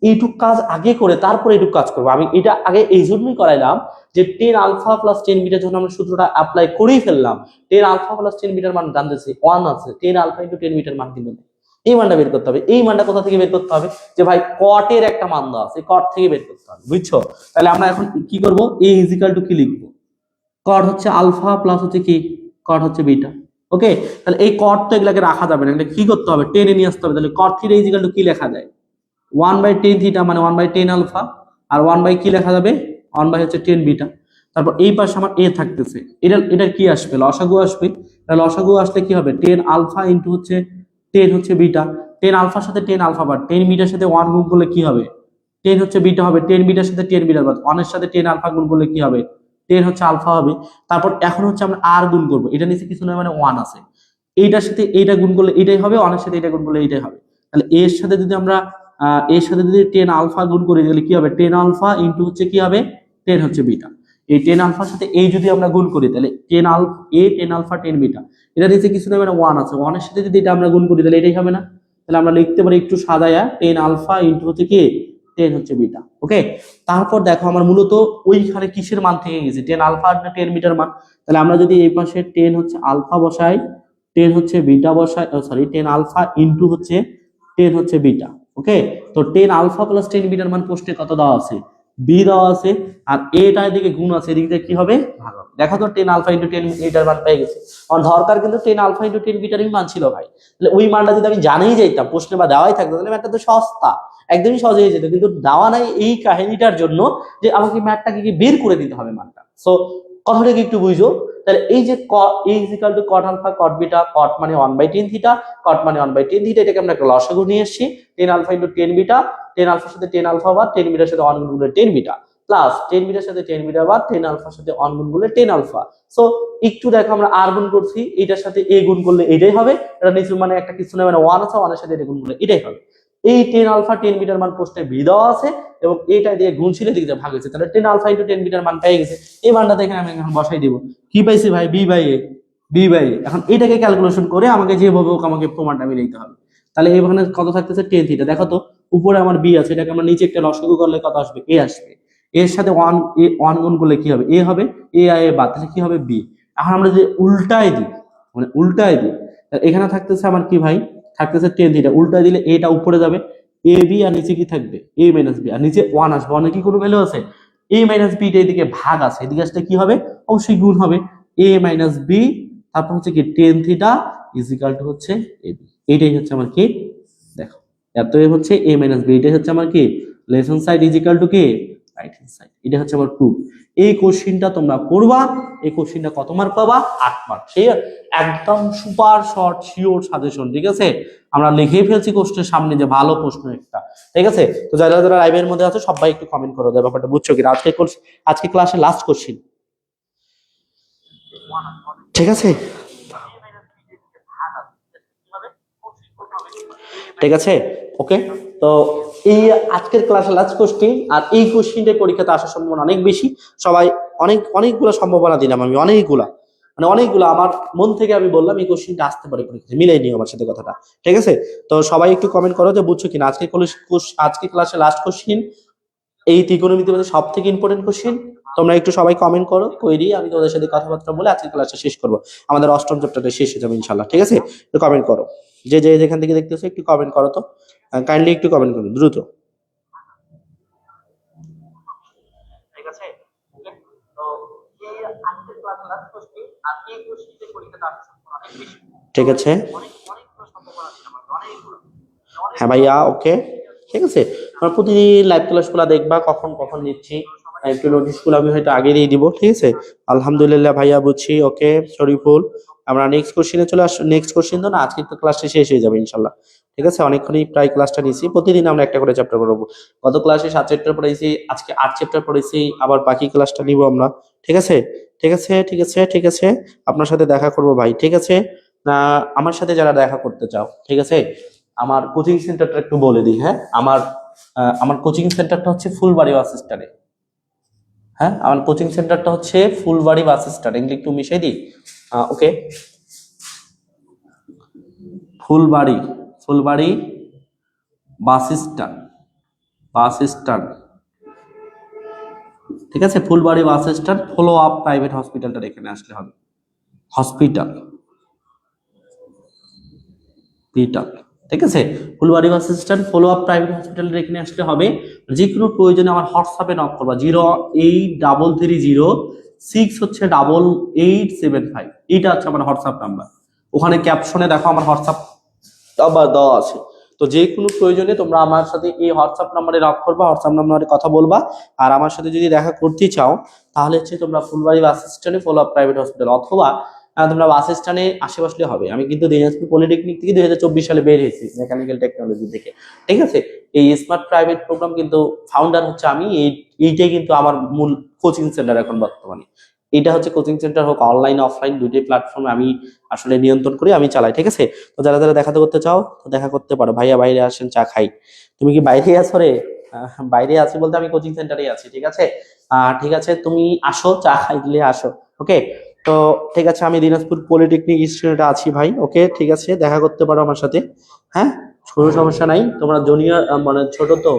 Speaker 1: এইটুক কাজ আগে করে তারপরে এইটুক কাজ করবো। আমি এটা আগে এই জন্যই করাইলাম যে 10 আলফা প্লাস 10 বিটার জন্য আমরা সূত্রটা অ্যাপ্লাই করেই ফেললাম। 10 আলফা প্লাস 10 বিটার মান জানতেছি 1 আছে, 10 আলফা ইনটু 10 বিটার মান কিন্তু নেই। এই মানটা বের করতে হবে। এই মানটা কোথা থেকে বের করতে হবে? যে ভাই কটের একটা মান দেওয়া আছে, কট থেকে বের করতে হবে, বুঝছো? তাহলে আমরা এখন কি করব, এ ইজিক্যাল টু কি লিখবো, কট হচ্ছে আলফা প্লাস হচ্ছে কি কট হচ্ছে বিটা। ওকে, তাহলে এই কট তো এগুলাকে রাখা যাবে না, এগুলো কি করতে হবে, 10 এ নিয়ে আসতে হবে। তাহলে কট থিটা ইজিক্যাল টু কি লেখা যায়, 1/10 থিটা মানে 1/10 আলফা, আর 1 বাই কি লেখা যাবে 1 বাই হচ্ছে 10 বিটা। তারপর এই পাশে আমার এ থাকতেছে, এটার কি আসবে, লসাগু আসবে। লসাগু আসলে কি হবে, 10 আলফা ইন্টু হচ্ছে 10 হচ্ছে বিটা। 10 আলফার সাথে 10 আলফা বাদ, 10 বিটার সাথে 1 গুণ করলে কি হবে, 10 হচ্ছে বিটা হবে। 10 বিটার সাথে 10 বিটা বাদ, 1 এর সাথে 10 আলফা গুণ করলে কি হবে, 10 হচ্ছে আলফা হবে। তারপর এখন হচ্ছে আমরা আর গুণ করবো, এটা নিচে কিছু নয় মানে 1 আছে, এইটার সাথে এইটা গুণ করলে এটাই হবে, 1 এর সাথে এটা গুণ করলে এইটাই হবে। তাহলে এর সাথে যদি আমরা এর সাথে যদি 10 আলফা গুণ করি তাহলে কি হবে, 10 আলফা ইন্টু হচ্ছে কি হবে, 10 হচ্ছে বিটা। এই 10 আলফার সাথে এই যদি আমরা গুণ করি তাহলে 10 আলফা 10 আলফা 10 বিটা, এটা নিচে কিছু নয় মানে 1 আছে, 1 এর সাথে যদি এটা আমরা গুণ করি তাহলে এটাই হবে না। তাহলে আমরা লিখতে পারি একটু সাজায়া 10 আলফা ইন্টু হচ্ছে কি 10 হচ্ছে বিটা। ওকে, তারপর দেখো আমার মূলত ওইখানে কিসের মান থেকে গেছে, 10 আলফা না 10 বিটার মান। তাহলে আমরা যদি এই পাশে 10 হচ্ছে আলফা বসাই, 10 হচ্ছে বিটা বসাই, সরি 10 আলফা ইন্টু হচ্ছে 10 হচ্ছে বিটা। ওকে, তো 10 আলফা প্লাস 10 বিটার মান প্রশ্নে কত দেওয়া আছে, বি দেওয়া আছে, আর এটা এদিকে গুণ আছে, এদিকে কি হবে, ভাগ হবে। দেখো তো 10 আলফা ইন্টু 10 বিটার মান পেয়ে গেছে। আমার দরকার কিন্তু 10 আলফা ইন্টু 10 বিটারই মান ছিল ভাই। তাহলে ওই মানটা যদি আমি জানেই যাইতাম প্রশ্নে বা দেওয়াই থাকতো তাহলে ম্যাথটা তো সস্তা, একদমই সহজ হয়ে যেত, কিন্তু দেওয়া নাই এই কাহিনীটার জন্য যে আমাকে ম্যাথটাকে কি বের করে দিতে হবে মানটা। সো কথাটা কি একটু বুঝো। তাহলে এই যে A is equal to cot alpha cot beta, cot মানে 1/10 থিটা, কট মানে 1/10 থিটা, এটাকে আমরা একটা লসাগু নিয়ে এসেছি, 10 আলফা ইন্টু 10 বিটা, 10 আলফার সাথে 10 আলফা বা 10 বিটার সাথে 1 গুণ করলে 10 বিটা, প্লাস 10 বিটার সাথে 10 বিটা বা 10 আলফার সাথে 1 গুণ করলে 10 আলফা। সো একটু দেখো আমরা আর গুণ করছি, এটার সাথে এ গুণ করলে এটাই হবে, এটা নিচে মানে একটা কিছু না মানে 1 আছে, 1 এর সাথে এটা গুণ করলে এটাই হবে। এই 10 আলফা 10 বিটার মান প্রশ্নে বি দেওয়া আছে এবং এটা দিয়ে গুণশীলের দিকে ভাগ হয়েছে, তাহলে 10 আলফা ইন্টু 10 বিটার মান পেয়ে গেছে। এই মানটা এখানে আমি এখন বসাই দিব, কি পাইছি ভাই, B by A, B by A. এখন এটাকে ক্যালকুলেশন করে আমাকে যেভাবে হোক আমাকে প্রমাণটা মিলাইতে হবে। তাহলে এখানে কত থাকতেছে 10 থিটা, দেখো তো উপরে আমার বি আছে, এটাকে আমরা নিচে একটা লসাগু করলে কত আসবে, এ আসবে, এর সাথে 1 গুণ করলে কি হবে, এ হবে, এ আর এ বাদ তাহলে কি হবে, বি। এখন আমরা যদি উল্টায় দিই, মানে উল্টায় দিই, এখানে থাকতেছে আমার কি ভাই, থাকতেছে 10 থিটা, উল্টায় দিলে এটা উপরে যাবে, এ বি, আর নিচে কি থাকবে, এ মাইনাস বি, আর নিচে 1 আসবে, 1 এর কি কোনো ভ্যালু আছে, এ মাইনাস বি, এদিকে ভাগ আছে, এদিকে আসলে কি হবে, অবশ্যই গুণ হবে, এ মাইনাস বি, তারপর হচ্ছে কি 10 থিটা ইজ ইকুয়াল টু হচ্ছে এ বি। এইটাই হচ্ছে আমার কি, দেখো এত হচ্ছে এ মাইনাস বি, এটাই হচ্ছে আমার কি, left hand side is equal to কি রাইট হ্যান্ড সাইড। এটা হচ্ছে আমার প্রুফ। এই কোশ্চেনটা তোমরা করবা, এই কোশ্চেনটা কত মার্ক পাবা, 8 মার্ক। সেই একদম সুপার শর্ট শিওর সাজেশন, ঠিক আছে, আমরা লিখেই ফেলছি কোশ্চেনের সামনে যে ভালো প্রশ্ন একটা, ঠিক আছে। তো যারা যারা লাইভের মধ্যে আছে সবাই একটু কমেন্ট করো যে ব্যাপারটা বুঝছো কিনা। আজকে ক্লাসে লাস্ট কোশ্চেন, ঠিক আছে, ঠিক আছে, ওকে। তো এই আজকের ক্লাসে লাস্ট কোশ্চেন, আর এই কোশ্চেনটাই পরীক্ষাতে আসার সম্ভাবনা অনেক বেশি। সবাই অনেকগুলো সম্ভাবনা দিলাম আমি, অনেকগুলা আমার মন থেকে আমি বললাম এই কোশ্চেনটা আসতে পারে পরীক্ষাতে, মিলাই নিও আমার সাথে কথাটা, ঠিক আছে। তো সবাই একটু কমেন্ট করো যে বুঝছো কিনা। আজকে ক্লাসে লাস্ট কোশ্চেন, এই ত্রিকোণমিতির মধ্যে সব থেকে ইম্পর্টেন্ট কোশ্চেন। তোমরা একটু সবাই কমেন্ট করো, কইরি আমি তোমাদের সাথে কথাবার্তা বলে আজকে ক্লাসটা শেষ করবো, আমাদের 8ম চ্যাপ্টারটা শেষ হয়ে যাবে ইনশাল্লাহ, ঠিক আছে। একটু কমেন্ট করো, যে যেখান থেকে দেখতেছো একটু কমেন্ট করো, তো কাইন্ডলি একটু কমেন্ট করো দ্রুত, ঠিক আছে। তো এই আজকের ক্লাসে লাস্ট কোশ্চেন, আর এই কোশ্চেনটা পরীক্ষাতে আসার সম্ভাবনা অনেক বেশি, ঠিক আছে, অনেকগুলো সম্ভাবনা দিলাম অনেকগুলো। হ্যাঁ ভাইয়া, ওকে, ঠিক আছে। আমরা প্রতিদিন লাইভ ক্লাসগুলো দেখবা, কখন কখন নিচ্ছি একটু নোটিশগুলো আমি হয়তো আগে দিয়ে দিব, ঠিক আছে। আলহামদুলিল্লাহ ভাইয়া, বুঝছি, ওকে শরীফুল। আমরা নেক্সট কোশ্চেনে চলে আসবো। নেক্সট কোশ্চেন তো না, আজকে তো ক্লাসটা শেষ হয়ে যাবে ইনশাল্লাহ, ঠিক আছে। অনেকক্ষণই প্রায় ক্লাসটা নিয়েছি, প্রতিদিন আমরা একটা করে চ্যাপ্টার পড়বো। গত ক্লাসে 7 চ্যাপ্টার পড়াইছি, আজকে 8 চ্যাপ্টার পড়াইছি, আবার বাকি ক্লাসটা নিব আমরা, ঠিক আছে, ঠিক আছে, ঠিক আছে, ঠিক আছে। আপনার সাথে দেখা করবো ভাই, ঠিক আছে। আমার সাথে যারা দেখা করতে চাও, ঠিক আছে, আমার কোচিং সেন্টারটা একটু বলে দিই। হ্যাঁ, আমার কোচিং সেন্টারটা হচ্ছে ফুলবাড়ি বাস স্ট্যান্ডে। হ্যাঁ, আমার কোচিং সেন্টারটা হচ্ছে ফুলবাড়ি বাস স্ট্যান্ড, এগুলো একটু মিশাই দিই, ওকে। ফুলবাড়ি বাস স্ট্যান্ড, ঠিক আছে, Phulbari bus stand, follow up private হসপিটালটা এখানে আসলে হবে, হসপিটাল, ঠিক আছে। Phulbari bus stand, follow up private হসপিটালের এখানে আসলে হবে। যে কোনো প্রয়োজনে আমার হোয়াটসঅ্যাপে নক করবা, 08336 হচ্ছে 8875, এইটা হচ্ছে আমার হোয়াটসঅ্যাপ নাম্বার। ওখানে ক্যাপশনে দেখো আমার হোয়াটসঅ্যাপ নাম্বার দেওয়া আছে। তো যে কোনো প্রয়োজনে তোমরা আমার সাথে এই হোয়াটসঅ্যাপ নাম্বারে নক করবা, হোয়াটসঅ্যাপ নাম্বারে কথা বলবা। আর আমার সাথে যদি দেখা করতে চাও তাহলে হচ্ছে তোমরা ফুলবাড়ি বাস স্ট্যান্ডে ফলো আপ প্রাইভেট হসপিটাল, অথবা তোমরা বাস স্ট্যান্ডে আশেপাশে হবে। আমি কিন্তু দিনাজপুর পলিটেকনিক থেকে 2024 সালে বের হয়েছি মেকানিক্যাল টেকনোলজি থেকে, ঠিক আছে। এই স্মার্ট প্রাইভেট প্রোগ্রাম কিন্তু ফাউন্ডার হচ্ছে আমি। এইটাই কিন্তু আমার মূল কোচিং সেন্টার এখন বর্তমানে। এটা হচ্ছে কোচিং সেন্টার, হোক অনলাইন অফলাইন দুইটাই প্ল্যাটফর্মে আমি আসলে নিয়ন্ত্রণ করি, আমি চালাই, ঠিক আছে। তো যারা যারা দেখাতে করতে চাও তো দেখা করতে পারো। ভাইয়া বাইরে আসেন, চা খাই। তুমি কি বাইরে আছো রে? বাইরে আছি বলতে আমি কোচিং সেন্টারে আছি, ঠিক আছে। ঠিক আছে, তুমি আসো, চা খাইলে আসো, ওকে। তো ঠিক আছে, আমি দিনাজপুর পলিটেকনিক স্টুডেন্ট আছি ভাই, ওকে, ঠিক আছে, দেখা করতে পারো আমার সাথে। হ্যাঁ, কোনো সমস্যা নাই। তোমরা জুনিয়র মানে ছোট তো,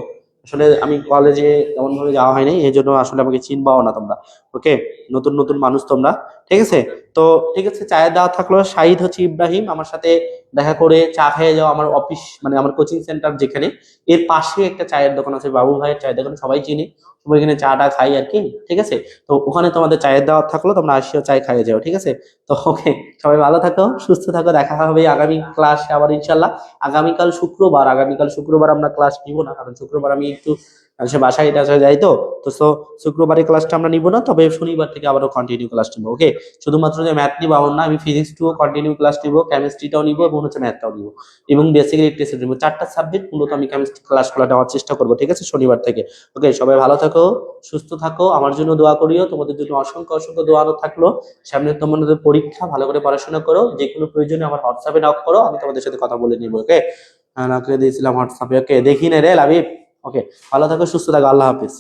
Speaker 1: আসলে আমি কলেজে এমন ভাবে যাওয়া হয় নাই, এই জন্য আসলে আমাকে চিনবাও না তোমরা, ওকে। নতুন নতুন মানুষ তোমরা, ঠিক আছে। তো ঠিক আছে, চায়ের দেওয়া থাকলো। শাহিদ হচ্ছে ইব্রাহিম, আমার সাথে দেখা করে চা খেয়ে যাও। আমার অফিস মানে আমার কোচিং সেন্টার যেখানে, এর পাশে একটা চায়ের দোকান আছে, বাবু ভাইয়ের চায়ের দোকান, সবাই চিনি। সবাই এখানে চাটা খাই আর কি, ঠিক আছে। তো ওখানে তোমাদের চায়ের দাওয়াত থাকলো, তোমরা আসিও, চায় খাইয়ে যাও, ঠিক আছে। তো ওকে, সবাই ভালো থাকো, সুস্থ থাকো, দেখা হবে আগামী ক্লাসে আবার ইনশাল্লাহ। আগামীকাল শুক্রবার আমরা ক্লাস নিব না, কারণ শুক্রবার আমি একটু সে বাসায় টাসায় যাই। তো তো so শুক্রবারের ক্লাসটা আমরা নিব না, তবে শনিবার থেকে আবারও কন্টিনিউ ক্লাস নিব, ওকে। শুধুমাত্র যে ম্যাথ নিব এমন না, আমি ফিজিক্স টু কন্টিনিউ ক্লাস নিব, কেমিস্ট্রিটাও নিব এবং হচ্ছে ম্যাথটাও নিব, এবং বেসিক ইলেকট্রিসিটি নিব। 4টা সাবজেক্ট মূলত আমি কেমিস্ট্রি ক্লাস করা নেওয়ার চেষ্টা করবো, ঠিক আছে, শনিবার থেকে। ওকে, সবাই ভালো থাকো, সুস্থ থাকো, আমার জন্য দোয়া করিও। তোমাদের জন্য অসংখ্য অসংখ্য দোয়া থাকলো। সামনে তোমাদের পরীক্ষা, ভালো করে পড়াশোনা করো। যে কোনো প্রয়োজনে আমার হোয়াটসঅ্যাপে নক করো, আমি তোমাদের সাথে কথা বলে নিবো, ওকে। নক করে দিয়েছিলাম হোয়াটসঅ্যাপে, ওকে। দেখি না রে লাবিব, ওকে। ভালো থাকো, সুস্থ থাকো, আল্লাহ হাফিজ।